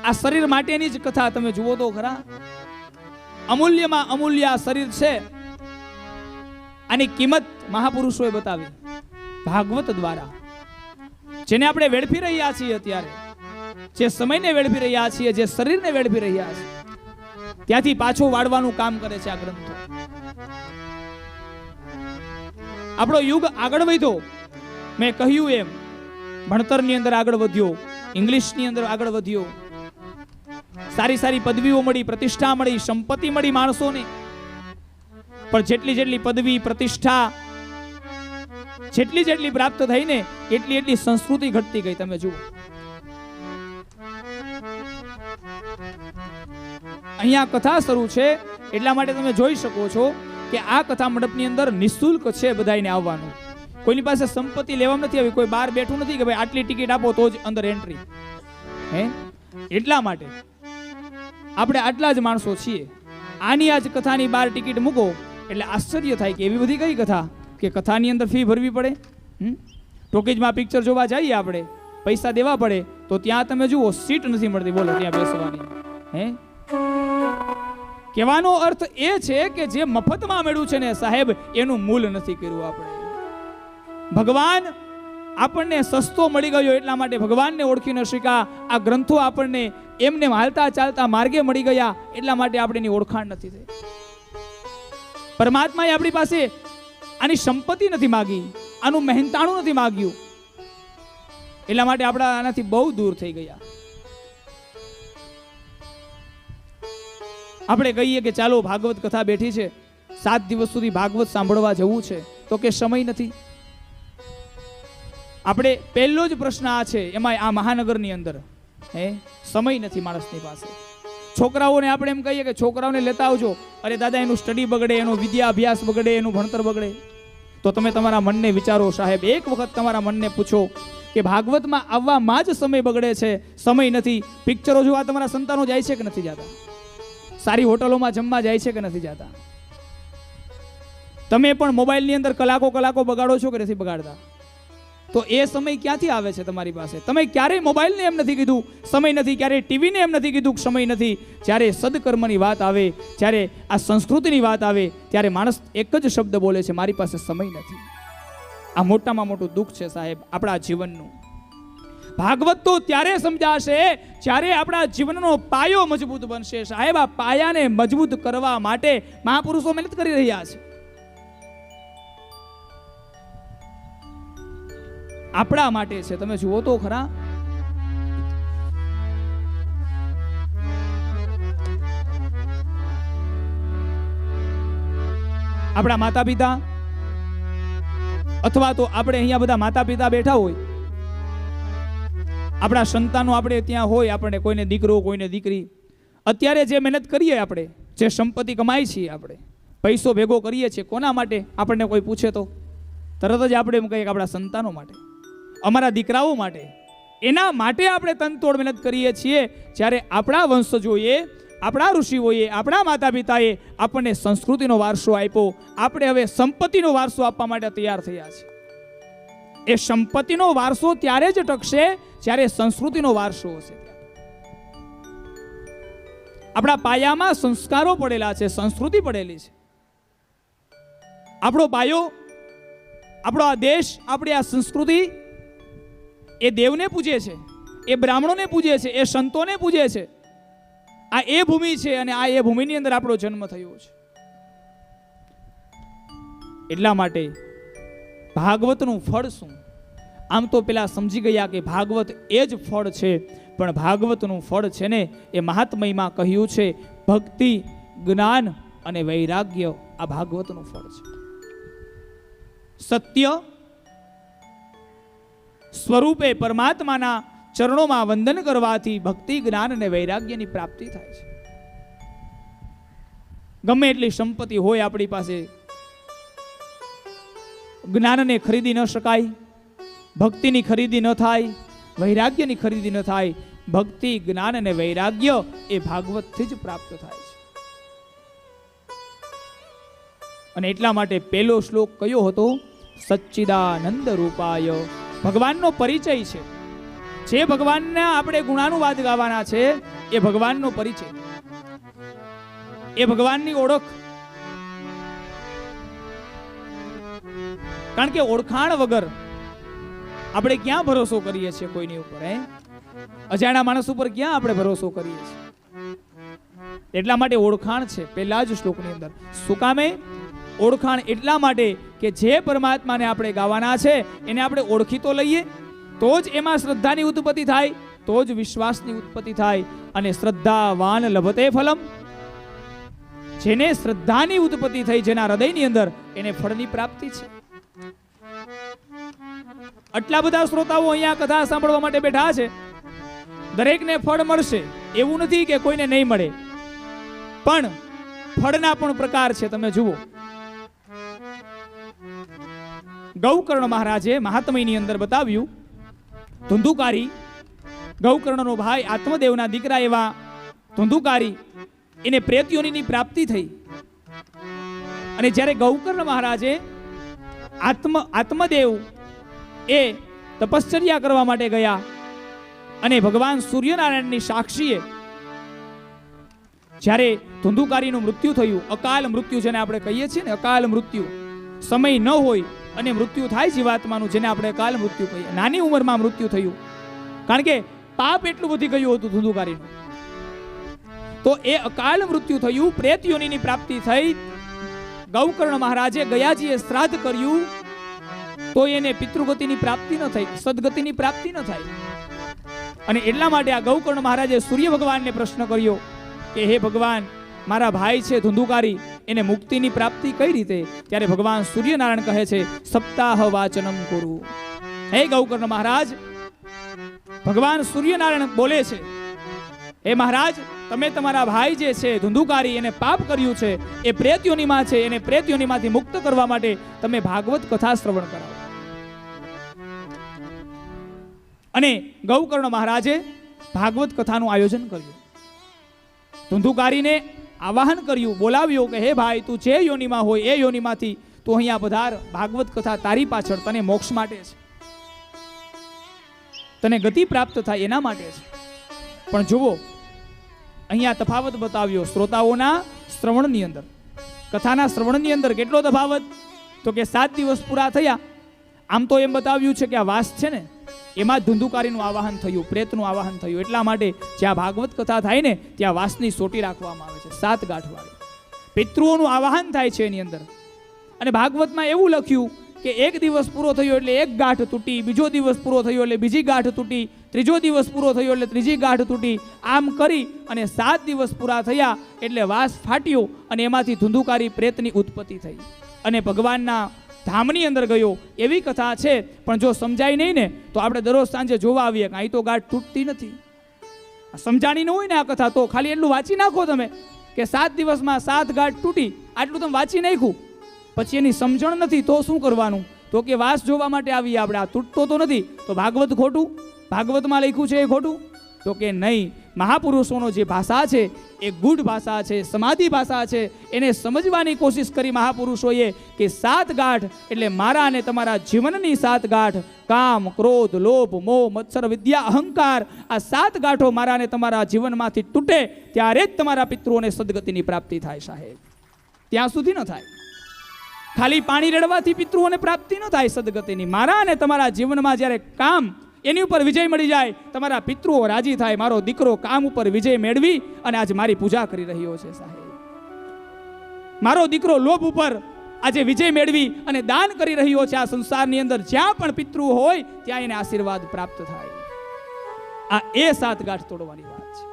આ શરીર માટેની જ કથા તમે જુઓ તો ખરા. અમૂલ્યમાં અમૂલ્ય આ શરીર છે, આની કિંમત મહાપુરુષોએ બતાવી ભાગવત દ્વારા. જેને આપણે વેડફી રહ્યા છીએ અત્યારે, જે સમયને વેડફી રહ્યા છીએ, જે શરીરને વેડફી રહ્યા છીએ, ત્યાંથી પાછો વાળવાનું કામ કરે છે આ ગ્રંથો. આપણો યુગ આગળ વધ્યો, મેં કહ્યું એમ ભણતરની અંદર આગળ વધ્યો, ઇંગ્લિશની અંદર આગળ વધ્યો, સારી સારી પદવીઓ મળી, પ્રતિષ્ઠા મળી, સંપત્તિ મળી માણસોને. પણ જેટલી જેટલી પદવી પ્રતિષ્ઠા જેટલી પ્રાપ્ત થઈને એટલી સંસ્કૃતિ ઘટતી ગઈ. તમે જુઓ અહીંયા કથા શરૂ છે એટલા માટે તમે જોઈ શકો છો કે આ કથા મંડપની અંદર નિઃશુલ્ક છે બધાને આવવાનું. કોઈની પાસે સંપત્તિ લેવામાં નથી આવી, કોઈ બહાર બેઠું નથી કે ભાઈ આટલી ટિકિટ આપો તો જ અંદર એન્ટ્રી. એટલા માટે આપણે આટલા જ માણસો છીએ. આની આજ કથાની બહાર ટિકિટ મૂકો એટલે આશ્ચર્ય થાય કે એવી બધી કઈ કથા કે કથાની અંદર ફી ભરવી પડે. ટોકીજમાં પિક્ચર જોવા જઈએ આપણે, પૈસા દેવા પડે, તો ત્યાં તમે જુઓ સીટ નથી મળતી, બોલો ત્યાં બેસવાની. કહેવાનો અર્થ એ છે કે જે મફતમાં મળ્યું છે ને સાહેબ, એનું મૂલ નથી કર્યું આપણે. ભગવાન આપણને સસ્તો મળી ગયો એટલા માટે ભગવાનને ઓળખી ન શક્યા. આ ગ્રંથો આપણને એમને હાલતા ચાલતા માર્ગે મળી ગયા એટલા માટે આપણે એની ઓળખાણ નથી થઈ. પરમાત્માએ આપણી પાસે આની સંપત્તિ નથી માગી, આનું મહેનતાણું નથી માગ્યું, એટલા માટે આપણા આનાથી બહુ દૂર થઈ ગયા. આપણે કહીએ કે ચાલો ભાગવત કથા બેઠી છે, 7 દિવસ સુધી ભાગવત સાંભળવા જવું છે, તો કે સમય નથી. આપણે પહેલો જ પ્રશ્ન આ છે, એમાં આ મહાનગરની અંદર સમય નથી માણસની પાસે. છોકરાઓને આપણે એમ કહીએ કે છોકરાઓને લેતા આવજો, અરે દાદા એનું સ્ટડી બગડે, એનો વિદ્યા અભ્યાસ બગડે, એનું ભણતર બગડે. તો તમે તમારા મનને વિચારો સાહેબ, એક વખત તમારા મનને પૂછો કે ભાગવતમાં આવવામાં જ સમય બગડે છે, સમય નથી. પિક્ચરો જોવા તમારા સંતાનો જાય છે કે નથી જતા? સારી હોટલોમાં જમવા જાય છે કે નથી જતા? તમે પણ મોબાઈલની અંદર કલાકો બગાડો છો કે નથી બગાડતા? તો એ સમય ક્યાંથી આવે છે તમારી પાસે? તમે ક્યારેય મોબાઈલને એમ નથી કીધું સમય નથી, ક્યારેય ટીવીને એમ નથી કીધું સમય નથી. જ્યારે સદકર્મની વાત આવે, જ્યારે આ સંસ્કૃતિની વાત આવે, ત્યારે માણસ એક જ શબ્દ બોલે છે, મારી પાસે સમય નથી. આ મોટામાં મોટું દુઃખ છે સાહેબ આપણા જીવનનું. ભાગવત તો ત્યારે સમજાશે જ્યારે આપણા જીવનનો પાયો મજબૂત બનશે. સાહેબ આ પાયાને મજબૂત કરવા માટે મહાપુરુષો મહેનત કરી રહ્યા છે. આપણા માટે છે. તમે જુઓ તો ખરા, આપણા માતા પિતા, અથવા તો આપણે અહીંયા બધા માતા પિતા બેઠા હોય, આપણા સંતાનો આપણે ત્યાં હોય, આપણને કોઈને દીકરો કોઈને દીકરી, અત્યારે જે મહેનત કરીએ આપણે, જે સંપત્તિ કમાઈ છીએ, આપણે પૈસો ભેગો કરીએ છીએ, કોના માટે? આપણને કોઈ પૂછે તો તરત જ આપણે એમ કહીએ કે આપણા સંતાનો માટે, અમારા દીકરાઓ માટે. એના માટે આપણે તનતોડ મહેનત કરીએ છીએ. જ્યારે આપણા વંશજોએ, આપણા ઋષિઓએ, આપણા માતા પિતાએ આપણને સંસ્કૃતિનો વારસો આપ્યો, આપણે હવે સંપત્તિનો વારસો આપવા માટે તૈયાર થયા છે. એ સંપત્તિનો વારસો ત્યારે જ ટકશે જ્યારે સંસ્કૃતિનો વારસો હશે. આપણા પાયામાં સંસ્કારો પડેલા છે, સંસ્કૃતિ પડેલી છે. આપણો પાયો, આપણો આ દેશ, આપણી આ સંસ્કૃતિ એ દેવને પૂજે છે, એ બ્રાહ્મણોને પૂજે છે, એ સંતોને પૂજે છે. આ એ ભૂમિ છે અને આ એ ભૂમિની અંદર આપણો જન્મ થયો છે. એટલા માટે ભાગવતનું ફળ શું? આમ તો પેલા સમજી ગયા કે ભાગવત એ જ ફળ છે, પણ ભાગવતનું ફળ છે ને એ મહાત્મયમાં કહ્યું છે ભક્તિ, જ્ઞાન અને વૈરાગ્ય. આ ભાગવતનું ફળ છે. સત્ય સ્વરૂપે પરમાત્માના ચરણોમાં વંદન કરવાથી ભક્તિ, જ્ઞાન અને વૈરાગ્યની પ્રાપ્તિ થાય છે. ગમે એટલી સંપત્તિ હોય આપણી પાસે, જ્ઞાનને ખરીદી ન શકાય, ભક્તિની ખરીદી ન થાય, વૈરાગ્યની ખરીદી ન થાય. ભક્તિ, જ્ઞાન અને વૈરાગ્ય એ ભાગવતથી જ પ્રાપ્ત થાય છે. અને એટલા માટે પહેલો શ્લોક કયો હતો? સચ્ચિદાનંદ રૂપાય. ભગવાનનો પરિચય છે. જે ભગવાનના આપણે ગુણાનુવાદ ગાવાના છે એ ભગવાનનો પરિચય, એ ભગવાનની ઓળખ. કારણ કે ઓળખાણ વગર આપણે ક્યાં ભરોસો કરીએ છીએ કોઈની ઉપર? અજાણ્યા માણસ ઉપર ક્યાં આપણે ભરોસો કરીએ છીએ? એટલા માટે ઓળખાણ છે પહેલા જ શ્લોકની અંદર. શું કામે ઓળખાણ? એટલા માટે કે જે પરમાત્માને આપણે ગાવાના છે એને આપણે ઓળખી તો લઈએ, તો જ એમાં શ્રદ્ધાની ઉત્પત્તિ થાય, તો જ વિશ્વાસની ઉત્પત્તિ થાય. અને શ્રદ્ધાવાન લભતે ફલમ. જેને શ્રદ્ધાની ઉત્પત્તિ થઈ, જેના હૃદયની અંદર, એને ફળની પ્રાપ્તિ છે. આટલા બધા શ્રોતાઓ અહીંયા કથા સાંભળવા માટે બેઠા છે. દરેકને ફળ મળશે એવું નથી કે કોઈને નહીં મળે, પણ ફળના પણ પ્રકાર છે. તમે જુઓ, ગૌકર્ણ મહારાજે મહાત્મયની અંદર બતાવ્યું, ધુંધુકારી, ગૌકર્ણનો ભાઈ, આત્મદેવના દીકરા એવા ધુંધુકારી, એને પ્રેત યોનિની પ્રાપ્તિ થઈ. અને જ્યારે ગૌકર્ણ મહારાજે આત્મદેવ એ તપશ્ચર્યા કરવા માટે ગયા અને ભગવાન સૂર્યનારાયણની સાક્ષીએ જ્યારે ધુંધુકારીનું મૃત્યુ થયું, અકાલ મૃત્યુ જેને આપણે કહીએ છીએ ને, અકાલ મૃત્યુ, સમય ન હોય અને મૃત્યુ થાય જીવાત્માનું, જેને આપણે અકાલ મૃત્યુ કહીએ. નાની ઉંમરમાં મૃત્યુ થયું, કારણ કે પાપ એટલું વધી ગયું હતું ધુંધુકારીનું. તો એ અકાલ મૃત્યુ થયું, પ્રેત યોનિની પ્રાપ્તિ થઈ. ગૌકર્ણ મહારાજે ગયાજીએ શ્રાદ્ધ કર્યું, તો એને પિતૃગતિની પ્રાપ્તિ ન થઈ, સદગતિની પ્રાપ્તિ ન થાય. અને એટલા માટે આ ગૌકર્ણ મહારાજે સૂર્ય ભગવાનને પ્રશ્ન કર્યો કે હે ભગવાન, મારા ભાઈ છે ધુંધુકારી, એને મુક્તિની પ્રાપ્તિ કઈ રીતે? ત્યારે ભગવાન સૂર્યનારાયણ કહે છે સપ્તાહ વાચનમ કુરુ. હે ગૌકર્ણ મહારાજ, ભગવાન સૂર્યનારાયણ બોલે છે, હે મહારાજ, તમે તમારા ભાઈ જે છે ધુંધુકારી, એને પાપ કર્યું છે, એ પ્રેત યોનિમાં છે, એને પ્રેત યોનિમાંથી મુક્ત કરવા માટે તમે ભાગવત કથા શ્રવણ કરાવો. અને ગૌકર્ણ મહારાજે ભાગવત કથાનું આયોજન કર્યું. ધુંધુકારીને આવાહન કર્યું, બોલાવ્યો કે હે ભાઈ, તું જે યોનિમાં હોય એ યોનિમાંથી તું અહીંયા પધાર. ભાગવત કથા તારી પાછળ તને મોક્ષ માટે છે, તને ગતિ પ્રાપ્ત થાય એના માટે છે. પણ જુઓ, અહીંયા તફાવત બતાવ્યો શ્રોતાઓના શ્રવણની અંદર, કથાના શ્રવણની અંદર. કેટલો તફાવત? તો કે 7 દિવસ પૂરા થયા. આમ તો એમ બતાવ્યું છે કે આ વાસ છે ને, એમાં જ ધુંધુકારીનું આવાહન થયું, પ્રેતનું આવાહન થયું. એટલા માટે જ્યાં ભાગવત કથા થાય ને ત્યાં વાસની સોટી રાખવામાં આવે છે, 7 ગાંઠવાળી. પિતૃઓનું આવાહન થાય છે એની અંદર. અને ભાગવતમાં એવું લખ્યું કે એક દિવસ પૂરો થયો એટલે એક ગાંઠ તૂટી, બીજો દિવસ પૂરો થયો એટલે બીજી ગાંઠ તૂટી, ત્રીજો દિવસ પૂરો થયો એટલે ત્રીજી ગાંઠ તૂટી. આમ કરી અને 7 દિવસ પૂરા થયા એટલે વાસ ફાટ્યો અને એમાંથી ધુંધુકારી પ્રેતની ઉત્પત્તિ થઈ અને ભગવાનના ધામની અંદર ગયો. એવી કથા છે. પણ જો સમજાય નહીં ને તો આપણે દરરોજ સાંજે જોવા આવીએ કે અહીં તો ગાંઠ તૂટતી નથી. સમજાણી ન હોય ને આ કથા, તો ખાલી એટલું વાંચી નાખો તમે કે 7 દિવસમાં 7 ગાંઠ તૂટી, આટલું તમે વાંચી નાખ્યું, પછી એની સમજણ નથી તો શું કરવાનું? તો કે વાસ જોવા માટે આવીએ આપણે, આ તૂટતો તો નથી, તો ભાગવત ખોટું? ભાગવતમાં લખ્યું છે એ ખોટું? તો કે નહીં. મહાપુરુષોનો જે ભાષા છે એ ગૂઢ ભાષા છે, સમાધિ ભાષા છે. એને સમજવાની કોશિશ કરી મહાપુરુષોએ કે 7 ગાંઠ એટલે મારા અને તમારા જીવનની 7 ગાંઠ, કામ, ક્રોધ, લોભ, મોહ, મત્સર, વિદ્યા, અહંકાર, આ 7 ગાંઠો મારા અને તમારા જીવનમાંથી તૂટે ત્યારે જ તમારા પિતૃઓને સદગતિની પ્રાપ્તિ થાય સાહેબ. ત્યાં સુધી ન થાય. ખાલી પાણી રડવાથી પિતૃઓને પ્રાપ્તિ ન થાય સદગતિની. મારા અને તમારા જીવનમાં જ્યારે કામ, એની ઉપર વિજય મળી જાય, તમારા પિતૃઓ રાજી થાય, મારો દીકરો કામ ઉપર વિજય મેળવી અને આજ મારી પૂજા કરી રહ્યો છે સાહેબ, મારો દીકરો લોભ ઉપર આજે વિજય મેળવી અને દાન કરી રહ્યો છે આ સંસારની અંદર. જ્યાં પણ પિતૃ હોય ત્યાં એને આશીર્વાદ પ્રાપ્ત થાય. આ એ સાતગાંઠ તોડવાની વાત છે.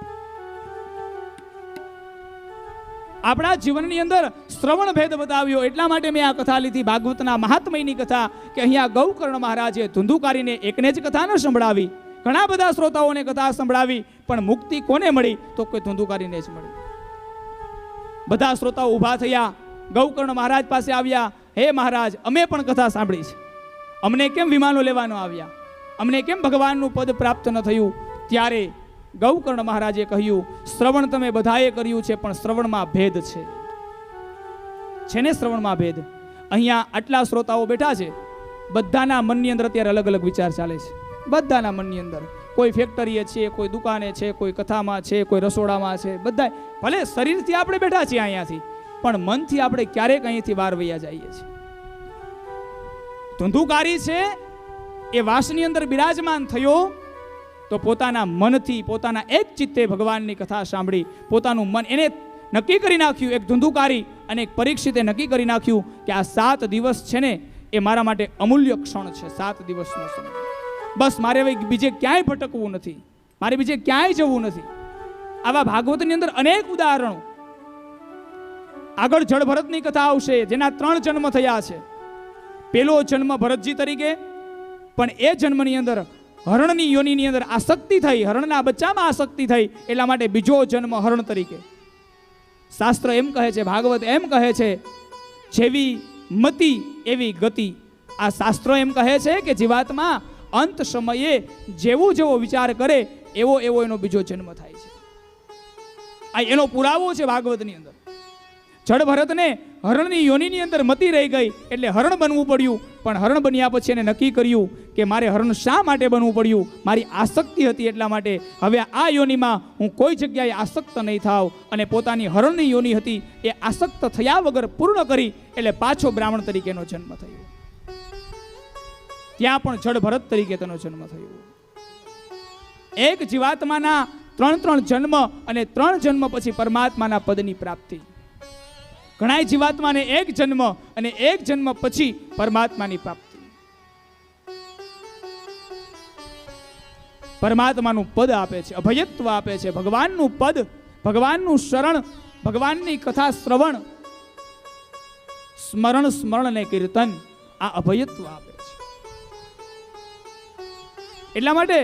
આપણા જીવનની અંદર શ્રવણ ભેદ બતાવ્યો. એટલા માટે મેં આ કથા લીધી, ભાગવતના મહાત્મયની કથા, કે અહીંયા ગૌકર્ણ મહારાજે ધુંધુકારીને એકને જ કથા ન સંભળાવી, ઘણા બધા શ્રોતાઓને કથા સંભળાવી, પણ મુક્તિ કોને મળી? તો કોઈ ધુંધુકારીને જ મળી. બધા શ્રોતાઓ ઊભા થયા, ગૌકર્ણ મહારાજ પાસે આવ્યા. હે મહારાજ, અમે પણ કથા સાંભળી છે, અમને કેમ વિમાનો લેવાનો આવ્યા? અમને કેમ ભગવાનનું પદ પ્રાપ્ત ન થયું? ત્યારે ગૌકર્ણ મહારાજે કહ્યું, શ્રવણ તમે બધાએ કર્યું છે, પણ શ્રવણમાં ભેદ છે ને શ્રવણમાં ભેદ. અહીંયા આટલા શ્રોતાઓ બેઠા છે, બધાના મનની અંદર અત્યારે અલગ અલગ વિચાર ચાલે છે. બધાના મનની અંદર, કોઈ ફેક્ટરીએ છે, કોઈ દુકાને છે, કોઈ કથામાં છે, કોઈ રસોડામાં છે. બધા ભલે શરીરથી આપણે બેઠા છીએ અહીંયાથી, પણ મનથી આપણે ક્યારેક અહીંથી બહાર વૈયા જઈએ છીએ. ધુંધુકારી છે એ વાસની અંદર બિરાજમાન થયો તો પોતાના મનથી, પોતાના એક ચિત્તે ભગવાનની કથા સાંભળી પોતાનું મન એને નક્કી કરી નાખ્યું. એક ધુંધુકારી અને એક પરીક્ષિતે નક્કી કરી નાખ્યું કે આ 7 દિવસ છે ને એ મારા માટે અમૂલ્ય ક્ષણ છે. 7 દિવસનો સમય, બસ મારે હવે બીજે ક્યાંય ભટકવું નથી, મારે બીજે ક્યાંય જવું નથી. આવા ભાગવતની અંદર અનેક ઉદાહરણો. આગળ જળ ભરતની કથા આવશે, જેના 3 જન્મ થયા છે. પેલો જન્મ ભરતજી તરીકે, પણ એ જન્મની અંદર હરણની યોનિની અંદર આસક્તિ થઈ, હરણના બચ્ચામાં આસક્તિ થઈ, એટલા માટે બીજો જન્મ હરણ તરીકે. શાસ્ત્ર એમ કહે છે, ભાગવત એમ કહે છે, જેવી મતિ એવી ગતિ. આ શાસ્ત્ર એમ કહે છે કે જીવાત્મા અંત સમયે જેવો જેવો વિચાર કરે એવો એવો એનો બીજો જન્મ થાય છે. આ એનો પુરાવો છે ભાગવતની અંદર. જળ ભરતને હરણની યોનિની અંદર મતિ રહી ગઈ એટલે હરણ બનવું પડ્યું, પણ હરણ બન્યા પછી એને નક્કી કર્યું કે મારે હરણ શા માટે બનવું પડ્યું? મારી આસક્તિ હતી એટલા માટે. હવે આ યોનિમાં હું કોઈ જગ્યાએ આસક્ત નહીં થાવ, અને પોતાની હરણની યોનિ હતી એ આસક્ત થયા વગર પૂર્ણ કરી, એટલે પાછો બ્રાહ્મણ તરીકેનો જન્મ થયો. ત્યાં પણ જળ ભરત તરીકે તેનો જન્મ થયો. એક જીવાત્માના 3 જન્મ, અને 3 જન્મ પછી પરમાત્માના પદની પ્રાપ્તિ. ઘણા જીવાત્માને 1 જન્મ અને 1 જન્મ પછી પરમાત્માની પ્રાપ્તિ. પરમાત્માનું પદ આપે છે, અભયત્વ આપે છે. ભગવાનનું પદ, ભગવાનનું શરણ, ભગવાનની કથા શ્રવણ, સ્મરણ સ્મરણ ને કીર્તન, આ અભયત્વ આપે છે. એટલા માટે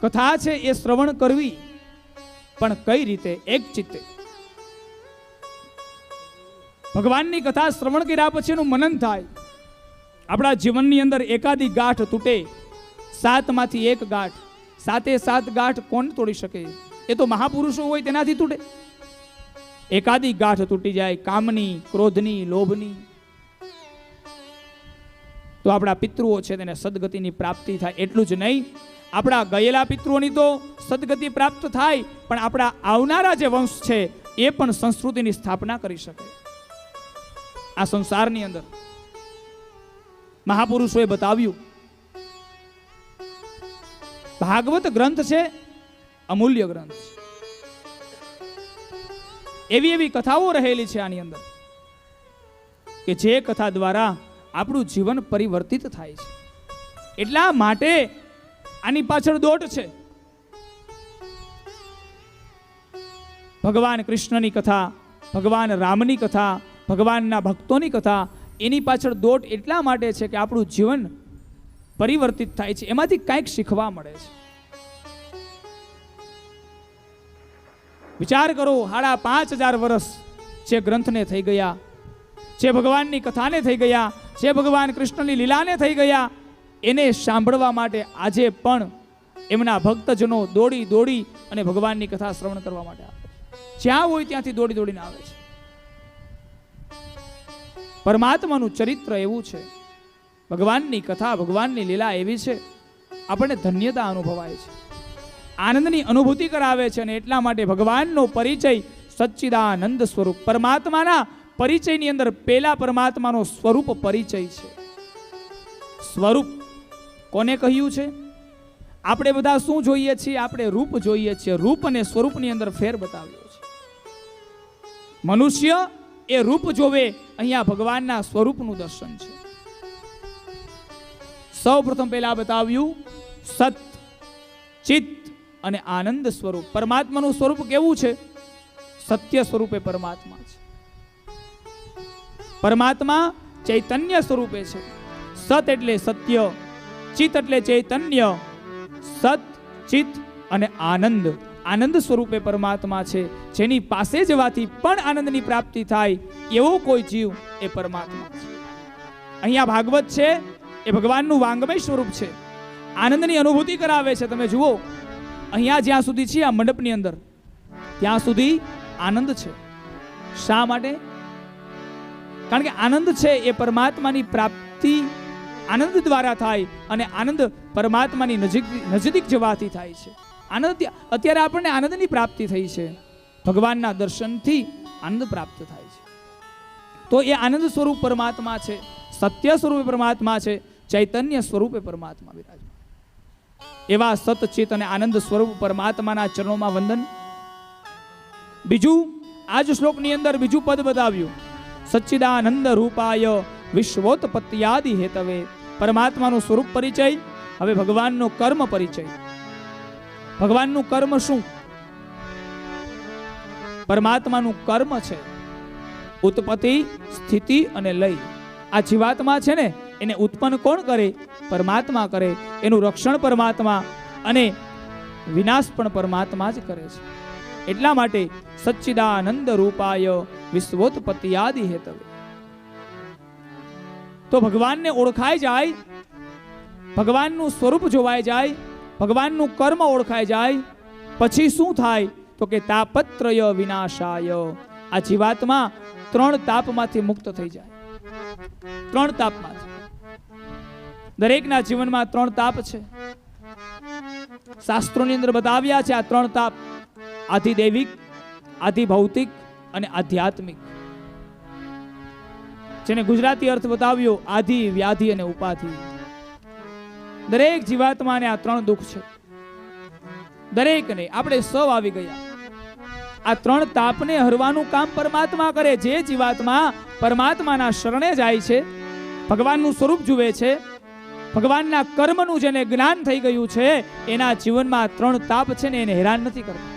કથા છે એ શ્રવણ કરવી, પણ કઈ રીતે? એક ચિત્તે. ભગવાનની કથા શ્રવણ કર્યા પછી એનું મનન થાય. આપણા જીવનની અંદર એકાદી ગાંઠ તૂટે, 7 માંથી 1 ગાંઠ, 7 ગાંઠ કોણ તોડી શકે? એ તો મહાપુરુષો હોય તેનાથી તૂટે. એકાદી ગાંઠ તૂટી જાય, કામની, ક્રોધની, લોભની, તો આપણા પિતૃઓ છે તેને સદગતિની પ્રાપ્તિ થાય. એટલું જ નહીં, આપણા ગયેલા પિતૃઓની તો સદગતિ પ્રાપ્ત થાય, પણ આપણા આવનારા જે વંશ છે એ પણ સંસ્કૃતિની સ્થાપના કરી શકે. આ સંસારની અંદર મહાપુરુષોએ બતાવ્યું. ભાગવત ગ્રંથ છે અમૂલ્ય ગ્રંથ. એવી એવી કથાઓ રહેલી છે આની અંદર કે જે કથા દ્વારા આપણું જીવન પરિવર્તિત થાય છે. એટલા માટે આની પાછળ દોટ છે. ભગવાન કૃષ્ણની કથા, ભગવાન રામની કથા, ભગવાનના ભક્તોની કથા, એની પાછળ દોટ એટલા માટે છે કે આપણું જીવન પરિવર્તિત થાય છે, એમાંથી કંઈક શીખવા મળે છે. વિચાર કરો, 5,500 વર્ષ જે ગ્રંથને થઈ ગયા, જે ભગવાનની કથાને થઈ ગયા, જે ભગવાન કૃષ્ણની લીલાને થઈ ગયા, એને સાંભળવા માટે આજે પણ એમના ભક્તજનો દોડી દોડી અને ભગવાનની કથા શ્રવણ કરવા માટે આવે છે. જ્યાં હોય ત્યાંથી દોડી દોડીને આવે છે. પરમાત્માનું ચરિત્ર એવું છે, ભગવાનની કથા, ભગવાનની લીલા એવી છે, આપણને ધન્યતા અનુભવાય છે, આનંદની અનુભૂતિ કરાવે છે. અને એટલા માટે ભગવાનનો પરિચય સચ્ચિદાનંદ સ્વરૂપ, પરમાત્માના પરિચયની અંદર પેલા પરમાત્માનો સ્વરૂપ પરિચય છે. સ્વરૂપ કોને કહ્યું છે? આપણે બધા શું જોઈએ છીએ? આપણે રૂપ જોઈએ છીએ. રૂપ અને સ્વરૂપની અંદર ફેર બતાવ્યો છે. મનુષ્ય એ રૂપ જોવે, અહીંયા ભગવાનના સ્વરૂપનું દર્શન છે. સૌ પ્રથમ પહેલા બતાવ્યું સત, ચિત્ત અને આનંદ સ્વરૂપ. પરમાત્માનું સ્વરૂપ કેવું છે? સત્ય સ્વરૂપે પરમાત્મા છે. પરમાત્મા ચૈતન્ય સ્વરૂપે છે. સત એટલે સત્ય, ચિત્ત એટલે ચૈતન્ય, સત, ચિત્ત અને આનંદ. આનંદ સ્વરૂપે પરમાત્મા છે. જેની પાસે જવાથી પણ આનંદની પ્રાપ્તિ થાય એવો કોઈ જીવ એ પરમાત્મા છે. અહીંયા ભાગવત છે એ ભગવાનનું વાંગમય સ્વરૂપ છે. આનંદની અનુભૂતિ કરાવે છે. તમે જુઓ, અહીંયા જ્યાં સુધી છે આ મંડપની અંદર, ત્યાં સુધી આનંદ છે. શા માટે? કારણ કે આનંદ છે એ પરમાત્માની પ્રાપ્તિ આનંદ દ્વારા થાય, અને આનંદ પરમાત્માની નજીક જવાથી થાય છે. આનંદ અત્યારે આપણને આનંદની પ્રાપ્તિ થઈ છે. ભગવાનના દર્શનથી આનંદ પ્રાપ્ત થાય છે. તો એ આનંદ સ્વરૂપ પરમાત્મા છે, સત્ય સ્વરૂપે પરમાત્મા છે, ચૈતન્ય સ્વરૂપે પરમાત્મા વિરાજમાન. એવા સતચિત અને આનંદ સ્વરૂપ પરમાત્માના ચરણોમાં વંદન. બીજું આ જ શ્લોકની અંદર બીજું પદ બતાવ્યું, સચ્ચિદાનંદ રૂપાય વિશ્વોત્પત્યાદિ હેતવે. પરમાત્માનું સ્વરૂપ પરિચય. હવે ભગવાનનો કર્મ પરિચય. ભગવાનનું કર્મ શું? પરમાત્માનું કર્મ છે ઉત્પત્તિ, સ્થિતિ અને લય. આ જીવાત્મા છે ને, એને ઉત્પન્ન કોણ કરે? પરમાત્મા કરે. એનું રક્ષણ પરમાત્મા અને વિનાશ પણ પરમાત્મા જ કરે છે. એટલા માટે સચ્ચિદાનંદ રૂપાય વિશ્વોત્પત્યાદિ હેતવે. તો ભગવાનને ઓળખાય જાય, ભગવાનનું સ્વરૂપ જોવાય જાય, ભગવાનનું કર્મ ઓળખાય જાય, પછી શું થાય? તો કે તાપત્રય વિનાશાય. આ જીવાત્મા 3 તાપમાંથી મુક્ત થઈ જાય. 3 તાપમાંથી. દરેકના જીવનમાં 3 તાપ છે. શાસ્ત્રોની અંદર બતાવ્યા છે આ 3 તાપ: આધિદૈવિક, આધિભૌતિક અને આધ્યાત્મિક. જેને ગુજરાતી અર્થ બતાવ્યો આધિ, વ્યાધિ અને ઉપાધિ. દરેક જીવાત્માને આ 3 દુઃખ છે. દરેકને. આપણે સૌ આવી ગયા. આ 3 તાપને હરવાનું કામ પરમાત્મા કરે. જે જીવાત્મા પરમાત્માના શરણે જાય છે, ભગવાનનું સ્વરૂપ જુએ છે, ભગવાનના કર્મનું જેને જ્ઞાન થઈ ગયું છે, એના જીવનમાં 3 તાપ છે ને એને હેરાન નથી કરતા.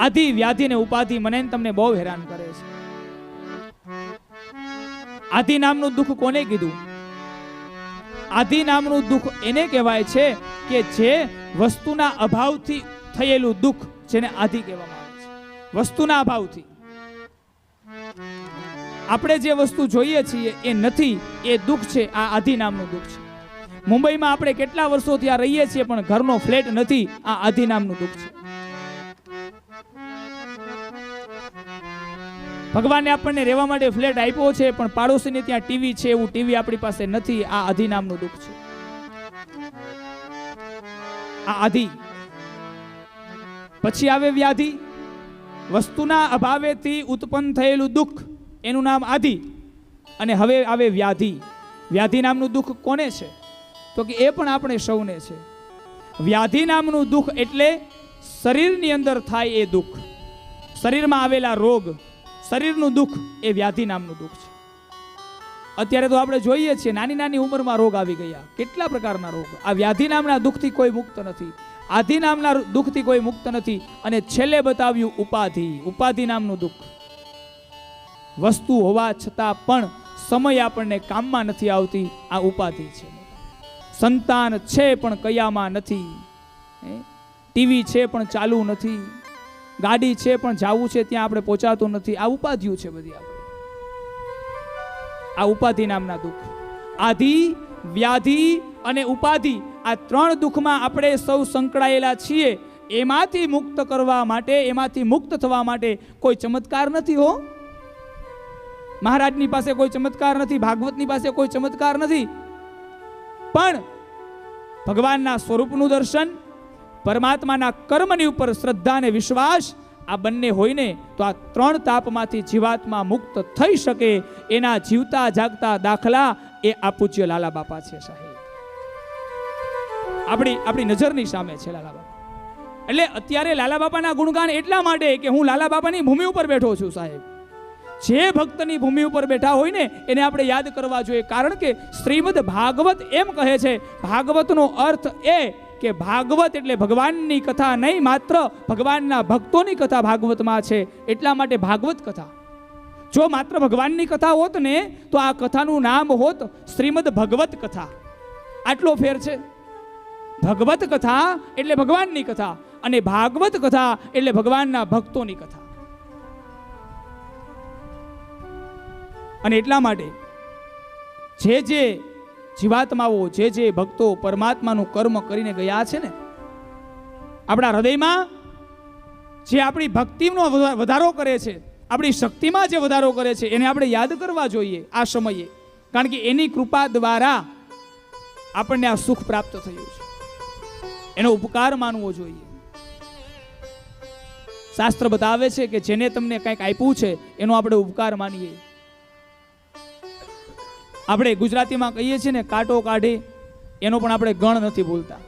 આધિ, વ્યાધિ ને ઉપાધિ મને તમને બહુ હેરાન કરે છે. આધિ નામનું દુઃખ કોને કીધું? આધિ નામનું દુઃખ એને કહેવાય છે કે જે વસ્તુના અભાવથી થયેલું દુઃખ, જેને આધિ કહેવામાં આવે છે. વસ્તુના અભાવથી. આપણે જે વસ્તુ જોઈએ છીએ એ નથી, એ દુઃખ છે. આ આધિ નામનું દુઃખ છે. મુંબઈમાં આપણે કેટલા વર્ષોથી આ રહીએ છીએ પણ ઘરનો ફ્લેટ નથી. આ આધિ નામનું દુઃખ છે. ભગવાને આપણને રહેવા માટે ફ્લેટ આપ્યો છે, પણ પાડોશીને ત્યાં ટીવી છે, એવું ટીવી આપણી પાસે નથી. આ આધિ નામનું દુઃખ છે. આ આધિ. પછી આવે વ્યાધિ. વસ્તુના અભાવેથી ઉત્પન્ન થયેલું દુઃખ, એનું નામ આધિ. અને હવે આવે વ્યાધિ. વ્યાધિ નામનું દુઃખ કોને છે? તો કે એ પણ આપણે સૌને છે. વ્યાધિ નામનું દુઃખ એટલે શરીરની અંદર થાય એ દુઃખ, શરીરમાં આવેલા રોગ, શરીરનું દુઃખ, એ વ્યાધિ નામનું દુઃખ છે. અત્યારે તો આપણે જોઈએ છીએ નાની નાની ઉંમરમાં રોગ આવી ગયા, કેટલા પ્રકારના રોગ. આ વ્યાધિ નામના દુઃખથી કોઈ મુક્ત નથી. આધિ નામના દુઃખથી કોઈ મુક્ત નથી. અને છેલ્લે બતાવ્યું ઉપાધિ. ઉપાધિ નામનું દુઃખ. વસ્તુ હોવા છતાં પણ સમય આપણને કામમાં નથી આવતી. આ ઉપાધિ છે. સંતાન છે પણ કયામાં નથી. ટીવી છે પણ ચાલુ નથી. ગાડી છે પણ જાવું છે ત્યાં આપણે પહોંચાતું નથી. આ ઉપાધિઓ છે બધી આપણે. આ ઉપાધિ નામના દુઃખ. આધિ, વ્યાધિ અને ઉપાધિ, આ 3 દુઃખમાં આપણે સૌ સંકળાયેલા છીએ. એમાંથી મુક્ત કરવા માટે, એમાંથી મુક્ત થવા માટે કોઈ ચમત્કાર નથી. હો, મહારાજની પાસે કોઈ ચમત્કાર નથી, ભાગવતની પાસે કોઈ ચમત્કાર નથી. પણ ભગવાનના સ્વરૂપનું દર્શન, પરમાત્માના કર્મની ઉપર શ્રદ્ધા અને વિશ્વાસ, આ બંને હોય ને તો આ 3 તાપમાંથી જીવાત્મા મુક્ત થઈ શકે. એના જીવતા જાગતા દાખલા એ આ પૂજ્ય લાલા બાપા છે સાહેબ. આપણી નજરની સામે છે લાલા બાપા. એટલે અત્યારે લાલા બાપાના ગુણગાન એટલા માટે કે હું લાલા બાપાની ભૂમિ ઉપર બેઠો છું સાહેબ. જે ભક્તની ભૂમિ ઉપર બેઠા હોય ને એને આપણે યાદ કરવા જોઈએ. કારણ કે શ્રીમદ ભાગવત એમ કહે છે, ભાગવતનો અર્થ એ કે ભાગવત એટલે ભગવાનની કથા નહીં, માત્ર ભગવાનના ભક્તોની કથા ભાગવતમાં છે. એટલા માટે ભાગવત કથા. જો માત્ર ભગવાનની કથા હોત ને તો આ કથાનું નામ હોત શ્રીમદ ભગવત કથા. આટલો ફેર છે. ભગવત કથા એટલે ભગવાનની કથા અને ભાગવત કથા એટલે ભગવાનના ભક્તોની કથા. અને એટલા માટે જે જીવાત્માઓ, જે ભક્તો પરમાત્માનું કર્મ કરીને ગયા છે ને, આપણા હૃદયમાં જે આપણી ભક્તિનો વધારો કરે છે, આપણી શક્તિમાં જે વધારો કરે છે, એને આપણે યાદ કરવા જોઈએ આ સમયે. કારણ કે એની કૃપા દ્વારા આપણને આ સુખ પ્રાપ્ત થયું છે. એનો ઉપકાર માનવો જોઈએ. શાસ્ત્ર બતાવે છે કે જેને તમને કંઈક આપ્યું છે એનો આપણે ઉપકાર માનીએ. આપણે ગુજરાતીમાં કહીએ છીએ ને, કાંટો કાઢી એનો પણ આપણે ગણ નથી ભૂલતા.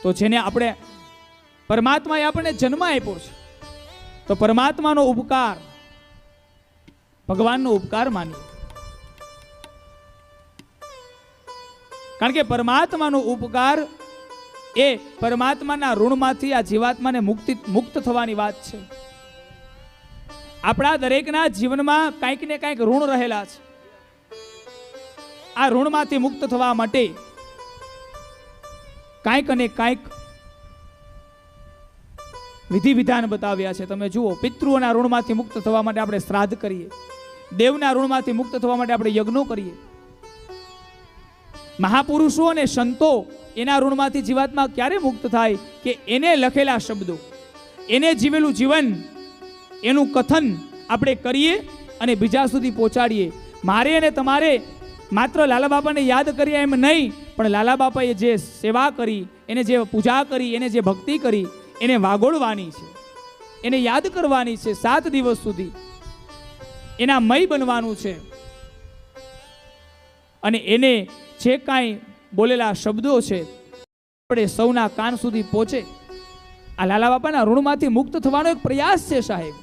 તો જેને આપણે પરમાત્માએ આપણને જન્મ આપ્યો છે તો પરમાત્માનો ઉપકાર, ભગવાનનો ઉપકાર માનીએ. કારણ કે પરમાત્માનો ઉપકાર એ પરમાત્માના ઋણમાંથી આ જીવાત્માને મુક્ત થવાની વાત છે. આપણા દરેકના જીવનમાં કંઈક ને કંઈક ઋણ રહેલા છે. આ ઋણમાંથી મુક્ત થવા માટે કંઈક અને કંઈક વિધિ વિધાન બતાવ્યા છે. તમે જુઓ, પિતૃઓના ઋણમાંથી મુક્ત થવા માટે આપણે શ્રાદ્ધ કરીએ, દેવના ઋણમાંથી મુક્ત થવા માટે આપણે યજ્ઞો કરીએ. મહાપુરુષો અને સંતો એના ઋણમાંથી જીવાત્મા ક્યારે મુક્ત થાય કે એને લખેલા શબ્દો, એને જીવેલું જીવન, એનું કથન આપણે કરીએ અને બીજા સુધી પહોંચાડીએ. મારે અને તમારે માત્ર લાલા બાપાને યાદ કરીએ એમ નહીં, પણ લાલા બાપાએ જે સેવા કરી, એને જે પૂજા કરી, એને જે ભક્તિ કરી, એને વાગોળવાની છે, એને યાદ કરવાની છે. 7 દિવસ સુધી એના મય બનવાનું છે. અને એને જે કાંઈ બોલેલા શબ્દો છે આપણે સૌના કાન સુધી પહોંચે. આ લાલા બાપાના ઋણમાંથી મુક્ત થવાનો એક પ્રયાસ છે સાહેબ.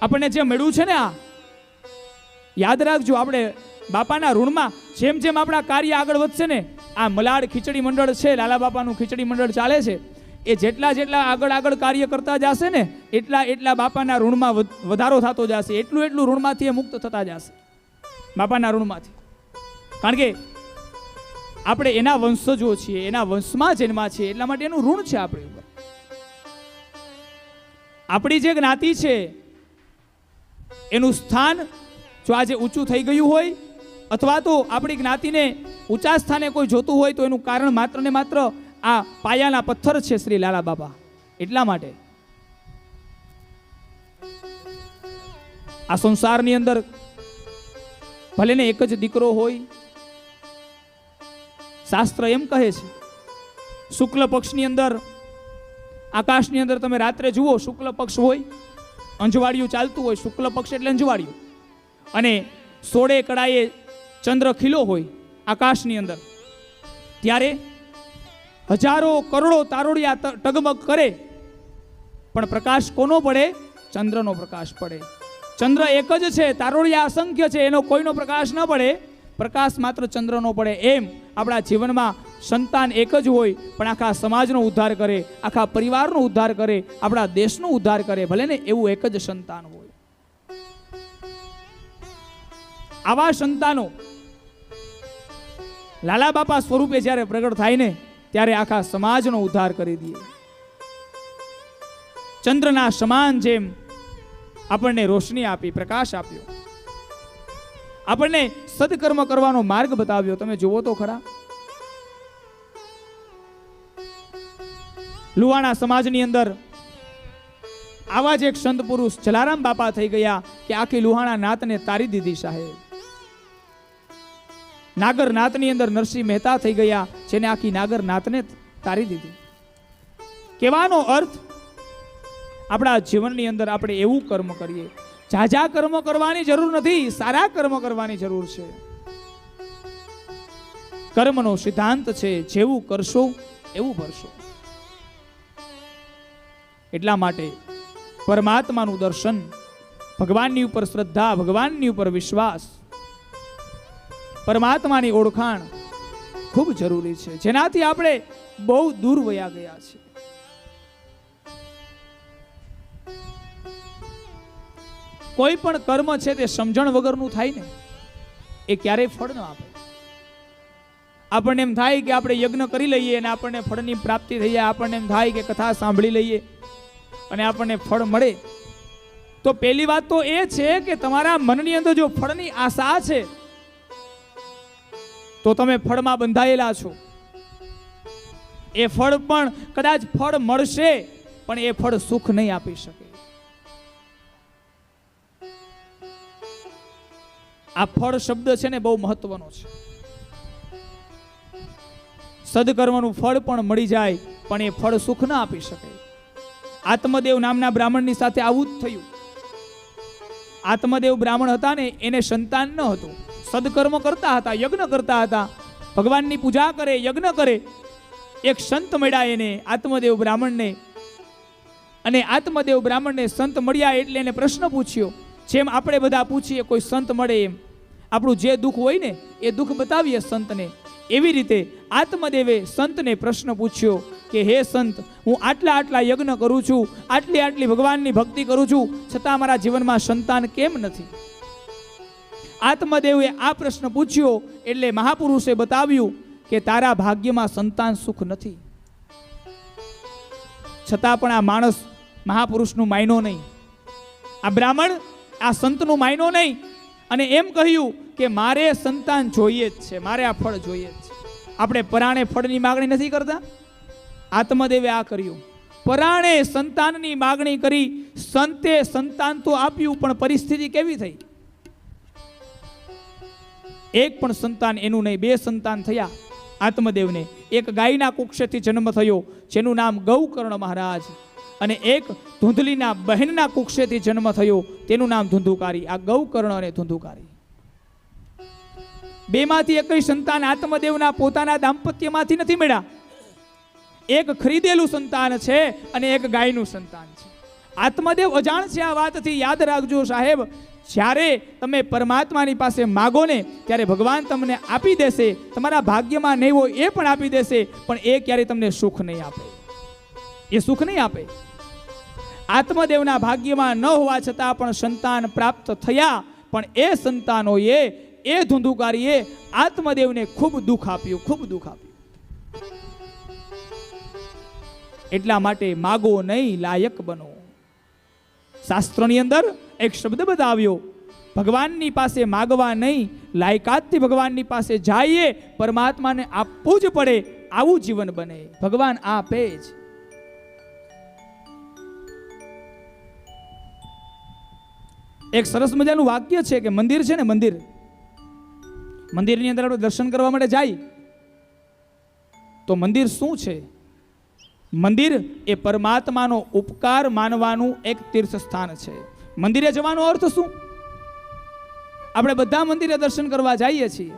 આપણને જે મળ્યું છે ને, આ યાદ રાખજો. આપણે બાપાના ઋણમાં જેમ જેમ આપણા કાર્ય આગળ વધશે ને, આ મલાડ ખીચડી મંડળ છે, લાલા બાપાનું ખીચડી મંડળ ચાલે છે, એ જેટલા આગળ કાર્ય કરતા જશે ને એટલા બાપાના ઋણમાં વધારો થતો જશે. એટલું ઋણમાંથી એ મુક્ત થતા જશે, બાપાના ઋણમાંથી. કારણ કે આપણે એના વંશજો છીએ, એના વંશમાં જન્મા છીએ, એટલા માટે એનું ઋણ છે આપણી ઉપર. આપણી જે જ્ઞાતિ છે એનું સ્થાન જો આજે ઊંચું થઈ ગયું હોય, અથવા તો આપણી જ્ઞાતિને ઊંચા સ્થાને કોઈ જોતું હોય, તો એનું કારણ માત્ર ને માત્ર આ પાયાના પથ્થર છે શ્રી લાલા બાપા. એટલા માટે આ સંસારની અંદર ભલે ને એક જ દીકરો હોય, શાસ્ત્ર એમ કહે છે શુક્લ પક્ષની અંદર, આકાશની અંદર તમે રાત્રે જુઓ, શુક્લ પક્ષ હોય, અંજવાળિયું ચાલતું હોય. શુક્લ પક્ષ એટલે અંજવાળિયું. અને 16 કળાએ ચંદ્ર ખીલો હોય આકાશની અંદર, ત્યારે હજારો કરોડો તારોડિયા ટગમગ કરે, પણ પ્રકાશ કોનો પડે? ચંદ્રનો પ્રકાશ પડે. ચંદ્ર એક જ છે, તારોડિયા અસંખ્ય છે, એનો કોઈનો પ્રકાશ ન પડે, પ્રકાશ માત્ર ચંદ્રનો પડે. એમ આપણા જીવનમાં સંતાન એક જ હોય, પણ આખા સમાજનો ઉદ્ધાર કરે, આખા પરિવારનો ઉદ્ધાર કરે, આપણા દેશનો ઉદ્ધાર કરે. ભલે ને એવું એક જ સંતાન હોય. આવા સંતાનો લાલા બાપા સ્વરૂપે જ્યારે પ્રગટ થાય ને, ત્યારે આખા સમાજનો ઉદ્ધાર કરી દે. ચંદ્રના સમાન જેમ આપણને રોશની આપી, પ્રકાશ આપ્યો, આપણને સદકર્મ કરવાનો માર્ગ બતાવ્યો. તમે જુઓ તો ખરા, લુહાણા સમાજની અંદર આવા જ એક સંત પુરુષ જલારામ બાપા થઈ ગયા કે આખી લુહાણા નાતને તારી દીધી સાહેબ. નાગર નાતની અંદર નરસિંહ મહેતા થઈ ગયા, જેને આખી નાગર નાતને તારી દીધી. કહેવાનો અર્થ, આપણા જીવનની અંદર આપણે એવું કર્મ કરીએ, ઝાઝા કર્મ કરવાની જરૂર નથી, સારા કર્મ કરવાની જરૂર છે. કર્મનો સિદ્ધાંત છે, જેવું કરશો એવું ભરશો. એટલા માટે પરમાત્માનું દર્શન, ભગવાનની ઉપર શ્રદ્ધા, ભગવાનની ઉપર વિશ્વાસ, પરમાત્માની ઓળખાણ ખૂબ જરૂરી છે, જેનાથી આપણે બહુ દૂર વયા ગયા છે. કોઈ પણ કર્મ છે તે સમજણ વગરનું થાય ને એ ક્યારેય ફળ ન આપે. આપણને એમ થાય કે આપણે યજ્ઞ કરી લઈએ અને આપણને ફળની પ્રાપ્તિ થઈ જાય, આપણને એમ થાય કે કથા સાંભળી લઈએ અને આપણને ફળ મળે. તો પહેલી વાત તો એ છે કે તમારા મનની અંદર જો ફળની આશા છે તો તમે ફળમાં બંધાયેલા છો. એ ફળ પણ કદાચ ફળ મળશે પણ એ ફળ સુખ નહીં આપી શકે. આ ફળ શબ્દ છે ને બહુ મહત્વનો છે. સદકર્મનું ફળ પણ મળી જાય પણ એ ફળ સુખ ના આપી શકે. આત્મદેવ નામના બ્રાહ્મણની સાથે આવું જ થયું. આત્મદેવ બ્રાહ્મણ હતા ને એને સંતાન ન હતું. સદકર્મ કરતા હતા, યજ્ઞ કરતા હતા, ભગવાનની પૂજા કરે, યજ્ઞ કરે. એક સંત મળ્યા એને આત્મદેવ બ્રાહ્મણને, અને આત્મદેવ બ્રાહ્મણને સંત મળ્યા એટલે એને પ્રશ્ન પૂછ્યો, જેમ આપણે બધા પૂછીએ કોઈ સંત મળે એમ, આપણું જે દુઃખ હોય ને એ દુઃખ બતાવીએ સંતને. એવી રીતે આત્મદેવે સંતને પ્રશ્ન પૂછ્યો કે હે સંત, હું આટલા યજ્ઞ કરું છું, આટલી ભગવાનની ભક્તિ કરું છું, છતાં મારા જીવનમાં સંતાન કેમ નથી? આત્મદેવે આ પ્રશ્ન પૂછ્યો એટલે મહાપુરુષે બતાવ્યું કે તારા ભાગ્યમાં સંતાન સુખ નથી. છતાં પણ આ માણસ મહાપુરુષનું માયનો નહીં, આ બ્રાહ્મણ આ સંતનું માયનો નહીં, અને એમ કહ્યું કે મારે સંતાન જોઈએ જ છે, મારે આ ફળ જોઈએ જ છે. આપણે પરાણે ફળની માગણી નથી કરતા? આત્મદેવે આ કર્યું, પરાણે સંતાનની માગણી કરી. સંતે સંતાન તો આપ્યું પણ પરિસ્થિતિ કેવી થઈ? એક પણ સંતાન એનું નહીં, 2 સંતાન થયા આત્મદેવને. એક ગાયના કુક્ષેથી જન્મ થયો જેનું નામ ગૌકર્ણ મહારાજ, અને એક ધૂંધલીના બહેનના કુક્ષેથી જન્મ થયો તેનું નામ ધુંધુકારી. આ ગૌકર્ણ અને ધુંધુકારી, 2 માંથી એકય સંતાન આત્મદેવના પોતાના દાંપત્યમાંથી નથી મળ્યા. એક ખરીદેલું સંતાન છે અને એક ગાયનું સંતાન છે. આત્મદેવ અજાણ છે આ વાતથી. યાદ રાખજો સાહેબ, જ્યારે તમે પરમાત્માની પાસે માગો ને ત્યારે ભગવાન તમને આપી દેશે. તમારા ભાગ્યમાં નહીં હોય એ પણ આપી દેશે, પણ એ ક્યારેય તમને સુખ નહીં આપે. એ સુખ નહીં આપે. આત્મદેવના ભાગ્યમાં ન હોવા છતાં પણ સંતાન પ્રાપ્ત થયા, પણ એ સંતાનોએ, એ ધુંધુકારીએ આત્મદેવને ખૂબ દુઃખ આપ્યું, ખૂબ દુઃખ આપ્યું. એટલા માટે માગો નહીં, લાયક બનો. શાસ્ત્રની અંદર એક શબ્દ બતાવ્યો, ભગવાનની પાસે માગવા નહીં, લાયકાતથી ભગવાનની પાસે જઈએ, પરમાત્માને આપવું જ પડે, આવું જીવન બને. ભગવાન આપે જ. એક સરસ મજાનું વાક્ય છે કે મંદિર છે ને, મંદિરની અંદર આપણે દર્શન કરવા માટે જાય તો મંદિર શું છે? મંદિર એ પરમાત્માનો ઉપકાર માનવાનું એક તીર્થ સ્થાન છે. મંદિરે જવાનો અર્થ શું? આપણે બધા મંદિરે દર્શન કરવા જઈએ છીએ.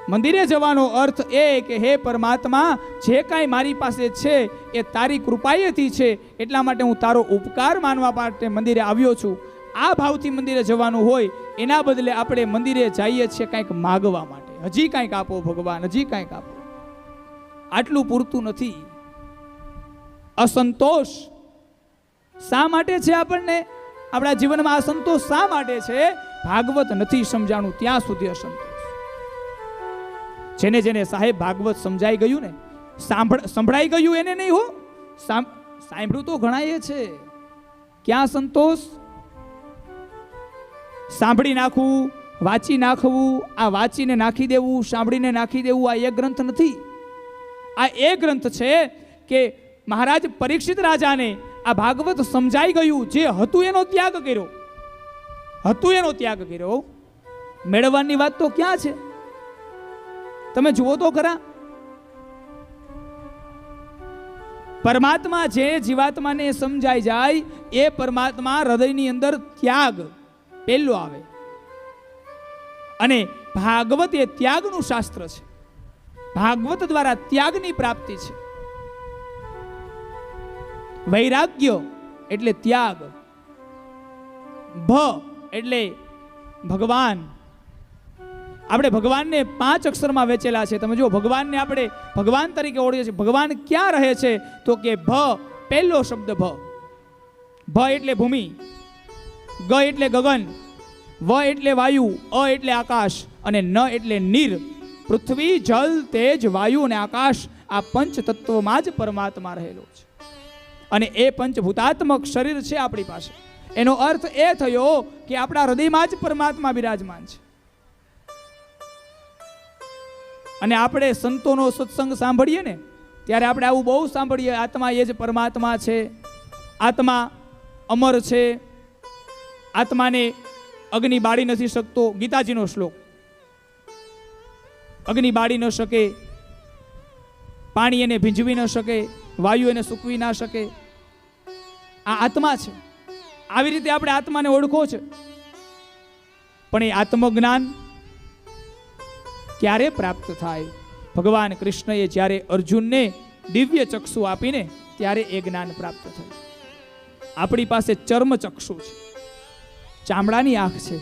મંદિરે જવાનો અર્થ એ કે હે પરમાત્મા, જે કાંઈ મારી પાસે છે એ તારી કૃપાએથી છે, એટલા માટે હું તારો ઉપકાર માનવા માટે મંદિરે આવ્યો છું. આ ભાવથી મંદિરે જવાનું હોય, એના બદલે આપણે મંદિરે જઈએ છીએ કંઈક માગવા માટે. હજી કંઈક આપો ભગવાન, હજી કંઈક આપો. આટલું પૂરતું નથી. અસંતોષ શા માટે છે? આપણને આપણા જીવનમાં અસંતોષ શા માટે છે? ભાગવત નથી સમજાણું ત્યાં સુધી અસંતોષ. જેને જેને સાહેબ ભાગવત સમજાઈ ગયું ને, સંભળાઈ ગયું એને નહીં હો, સાંભળ્યું તો ઘણાએ છે. ક્યાં સંતોષ? સાંભળી નાખવું, વાંચી નાખવું, આ વાંચીને નાખી દેવું, સાંભળીને નાખી દેવું, આ એક ગ્રંથ નથી. આ એ ગ્રંથ છે કે મહારાજ પરીક્ષિત રાજાને આ ભાગવત સમજાઈ ગયું, જે હતું એનો ત્યાગ કર્યો, હતું એનો ત્યાગ કર્યો. મેળવવાની વાત તો ક્યાં છે? તમે જુઓ તો ખરા. પરમાત્મા જે જીવાત્માને સમજાઈ જાય, એ પરમાત્મા હૃદયની અંદર ત્યાગ પહેલો આવે. અને ભાગવત એ ત્યાગનું શાસ્ત્ર છે. ભાગવત દ્વારા ત્યાગની પ્રાપ્તિ છે. વૈરાગ્ય એટલે ત્યાગ, ભ એટલે ભગવાન. આપણે ભગવાનને 5 અક્ષરમાં વેચેલા છે. તમે જુઓ, ભગવાનને આપણે ભગવાન તરીકે ઓળખીએ છીએ. ભગવાન ક્યાં રહે છે? તો કે ભ, પહેલો શબ્દ ભ. ભ એટલે ભૂમિ, ગ એટલે ગગન, વ એટલે વાયુ, અ એટલે આકાશ અને ન એટલે નીર. પૃથ્વી, જલ, તેજ, વાયુ અને આકાશ, આ પંચ તત્વોમાં જ પરમાત્મા રહેલો છે. અને એ પંચભૂતાત્મક શરીર છે આપણી પાસે. એનો અર્થ એ થયો કે આપણા હૃદયમાં જ પરમાત્મા બિરાજમાન છે. અને આપણે સંતોનો સત્સંગ સાંભળીએ ને ત્યારે આપણે આવું બહુ સાંભળીએ, આત્મા એ જ પરમાત્મા છે, આત્મા અમર છે, આત્માને અગ્નિ બાળી નથી શકતો. ગીતાજીનો શ્લોક, અગ્નિ બાળી ન શકે, પાણી એને ભીંજવી ન શકે, વાયુ એને સૂકવી ના શકે. આ આત્મા છે. આવી રીતે આપણે આત્માને ઓળખો છે. પણ એ આત્મજ્ઞાન ક્યારે પ્રાપ્ત થાય? ભગવાન કૃષ્ણએ જ્યારે અર્જુનને દિવ્ય ચક્ષુ આપીને ત્યારે એ જ્ઞાન પ્રાપ્ત થયું. આપણી પાસે ચર્મ ચક્ષુ છે, ચામડાની આંખ છે,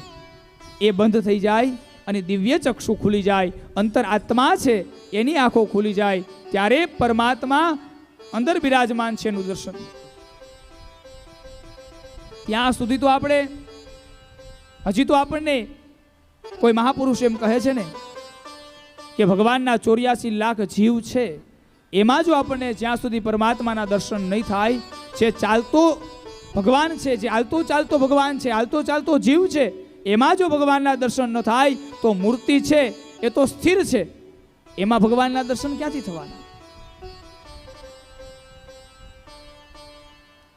એ બંધ થઈ જાય અને દિવ્ય ચક્ષુ ખુલી જાય, અંતર આત્મા છે એની આંખો ખુલી જાય, ત્યારે પરમાત્મા અંદર બિરાજમાન છે એનું દર્શન. ત્યાં સુધી તો આપણે હજી તો આપણને કોઈ મહાપુરુષ એમ કહે છે ને કે ભગવાનના 84 લાખ જીવ છે, એમાં જો આપણને જ્યાં સુધી પરમાત્માના દર્શન નહીં થાય, જે ચાલતો ભગવાન છે, જે હાલતો ચાલતો ભગવાન છે, હાલતો ચાલતો જીવ છે, એમાં જો ભગવાનના દર્શન ન થાય તો મૂર્તિ છે એ તો સ્થિર છે, એમાં ભગવાનના દર્શન ક્યાંથી થવાના?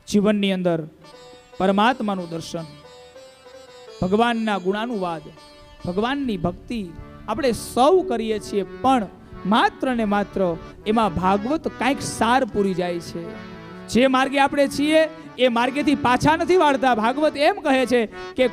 જીવનની અંદર પરમાત્માનું દર્શન, ભગવાનના ગુણાનુવાદ, ભગવાનની ભક્તિ આપણે સૌ કરીએ છીએ, પણ માત્ર ને માત્ર એમાં ભાગવત કાંઈક સાર પૂરી જાય છે. જે માર્ગે આપણે છીએ એ માર્ગેથી પાછા નથી વાળતા. ભાગવત એમ કહે છે કે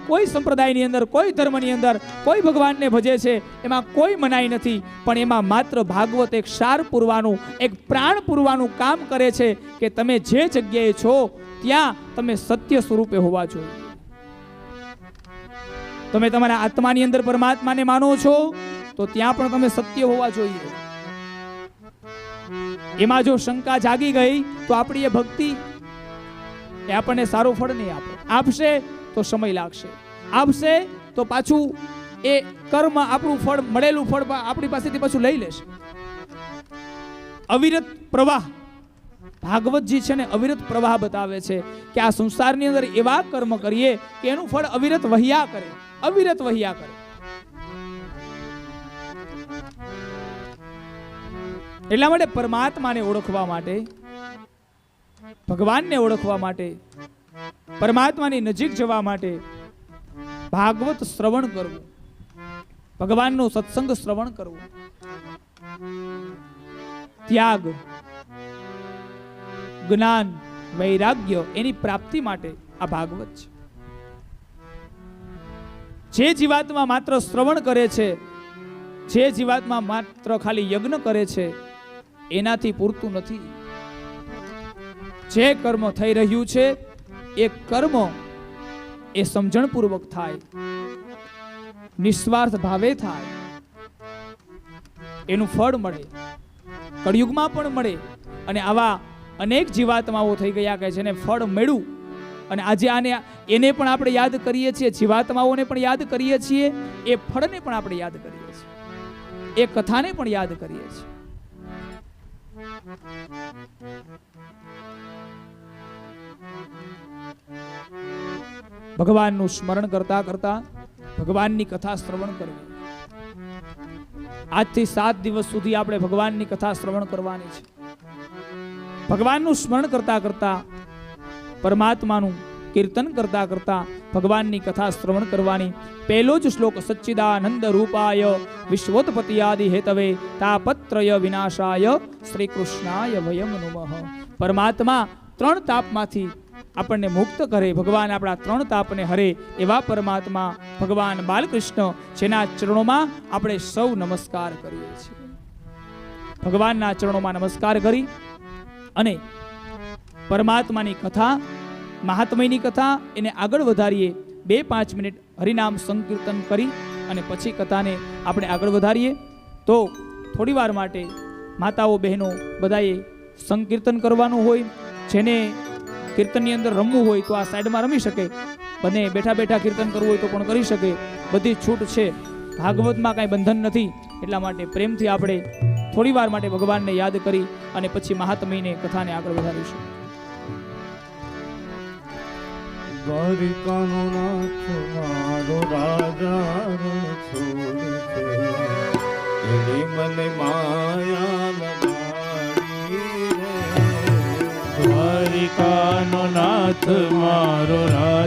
કોઈ સંપ્રદાયની અંદર, કોઈ ધર્મની અંદર કોઈ ભગવાનને ભજે છે, એમાં કોઈ મનાઈ નથી, પણ એમાં માત્ર ભાગવત એક સાર પૂરવાનું, એક પ્રાણ પૂરવાનું કામ કરે છે કે તમે જે જગ્યાએ છો ત્યાં તમે સત્ય સ્વરૂપે હોવા જોઈએ. તમે તમારા આત્માની અંદર પરમાત્માને માનો છો તો ત્યાં પણ તમે સત્ય હોવા જોઈએ. એમાં જો શંકા જાગી ગઈ તો આપણી એ ભક્તિ એ આપણને સારું ફળ નહીં આપે. આપશે તો સમય લાગશે, આપશે તો પાછું એ કર્મ આપણું ફળ, મળેલું ફળ આપણી પાસેથી પાછું લઈ લેશે. અવિરત પ્રવાહ, ભાગવતજી છે ને અવિરત પ્રવાહ બતાવે છે કે આ સંસારની અંદર એવા કર્મ કરીએ કે એનું ફળ અવિરત વહ્યા કરે, અવિરત વહ્યા કરે. એટલા માટે પરમાત્માને ઓળખવા માટે, ભગવાનને ઓળખવા માટે, પરમાત્માની નજીક જવા માટે ભાગવત શ્રવણ કરવું, ભગવાનનો સત્સંગ શ્રવણ કરવું, ત્યાગ, જ્ઞાન, વૈરાગ્ય એની પ્રાપ્તિ માટે આ ભાગવત છે. જે જીવાત્મા માત્ર શ્રવણ કરે છે, જે જીવાત્મા માત્ર ખાલી યજ્ઞ કરે છે, એનાથી પૂરતું નથી. જે કર્મ થઈ રહ્યું છે એ કર્મ એ સમજણપૂર્વક થાય, નિસ્વાર્થ ભાવે થાય, એનું ફળ મળે, કળિયુગમાં પણ મળે. અને આવા અનેક જીવાત્માઓ થઈ ગયા કે જેને ફળ મળ્યું, અને આજે એને પણ આપણે યાદ કરીએ છીએ, જીવાત્માઓને પણ યાદ કરીએ છીએ, એ ફળને પણ આપણે યાદ કરીએ છીએ, એ કથાને પણ યાદ કરીએ છીએ. ભગવાનનું સ્મરણ કરતા કરતા ભગવાનની કથા શ્રવણ કરવી. આજથી 7 દિવસ સુધી આપણે ભગવાનની કથા શ્રવણ કરવાની છે. ભગવાનનું સ્મરણ કરતા કરતા, પરમાત્માનું કીર્તન કરતા કરતા ભગવાનની કથા શ્રવણ કરવાની. પહેલો જ શ્લોક, સચ્ચિદાનંદ રૂપાય વિશ્વોત્પત્તિયાદિ હેતવે તાપત્રય વિનાશાય શ્રી કૃષ્ણાય વયમ નમઃ. પરમાત્મા 3 તાપમાંથી આપણને મુક્ત કરે, ભગવાન આપણા 3 તાપને હરે એવા પરમાત્મા ભગવાન બાલકૃષ્ણ, જેના ચરણોમાં આપણે સૌ નમસ્કાર કરીએ છીએ. ભગવાનના ચરણોમાં નમસ્કાર કરી અને પરમાત્માની કથા મહાત્મયની કથા એને આગળ વધારીએ. 2-5 મિનિટ હરિનામ સંકીર્તન કરી અને પછી કથાને આપણે આગળ વધારીએ. તો થોડી વાર માટે માતાઓ બહેનો બધાએ સંકીર્તન કરવાનું હોય. જેને કીર્તનની અંદર રમવું હોય તો આ સાઈડમાં રમી શકે. બને બેઠા બેઠા કીર્તન કરવું હોય તો પણ કરી શકે. બધી છૂટ છે. ભાગવતમાં કાંઈ બંધન નથી. એટલા માટે પ્રેમથી આપણે થોડી વાર માટે ભગવાનને યાદ કરી અને પછી મહાત્મયને કથાને આગળ વધારીશું.
દ્વારિકાનો નાથ મારો રાજા છોડે છે, એની મને માયા લગાડી રે. દ્વારિકાનો નાથ મારો રાજા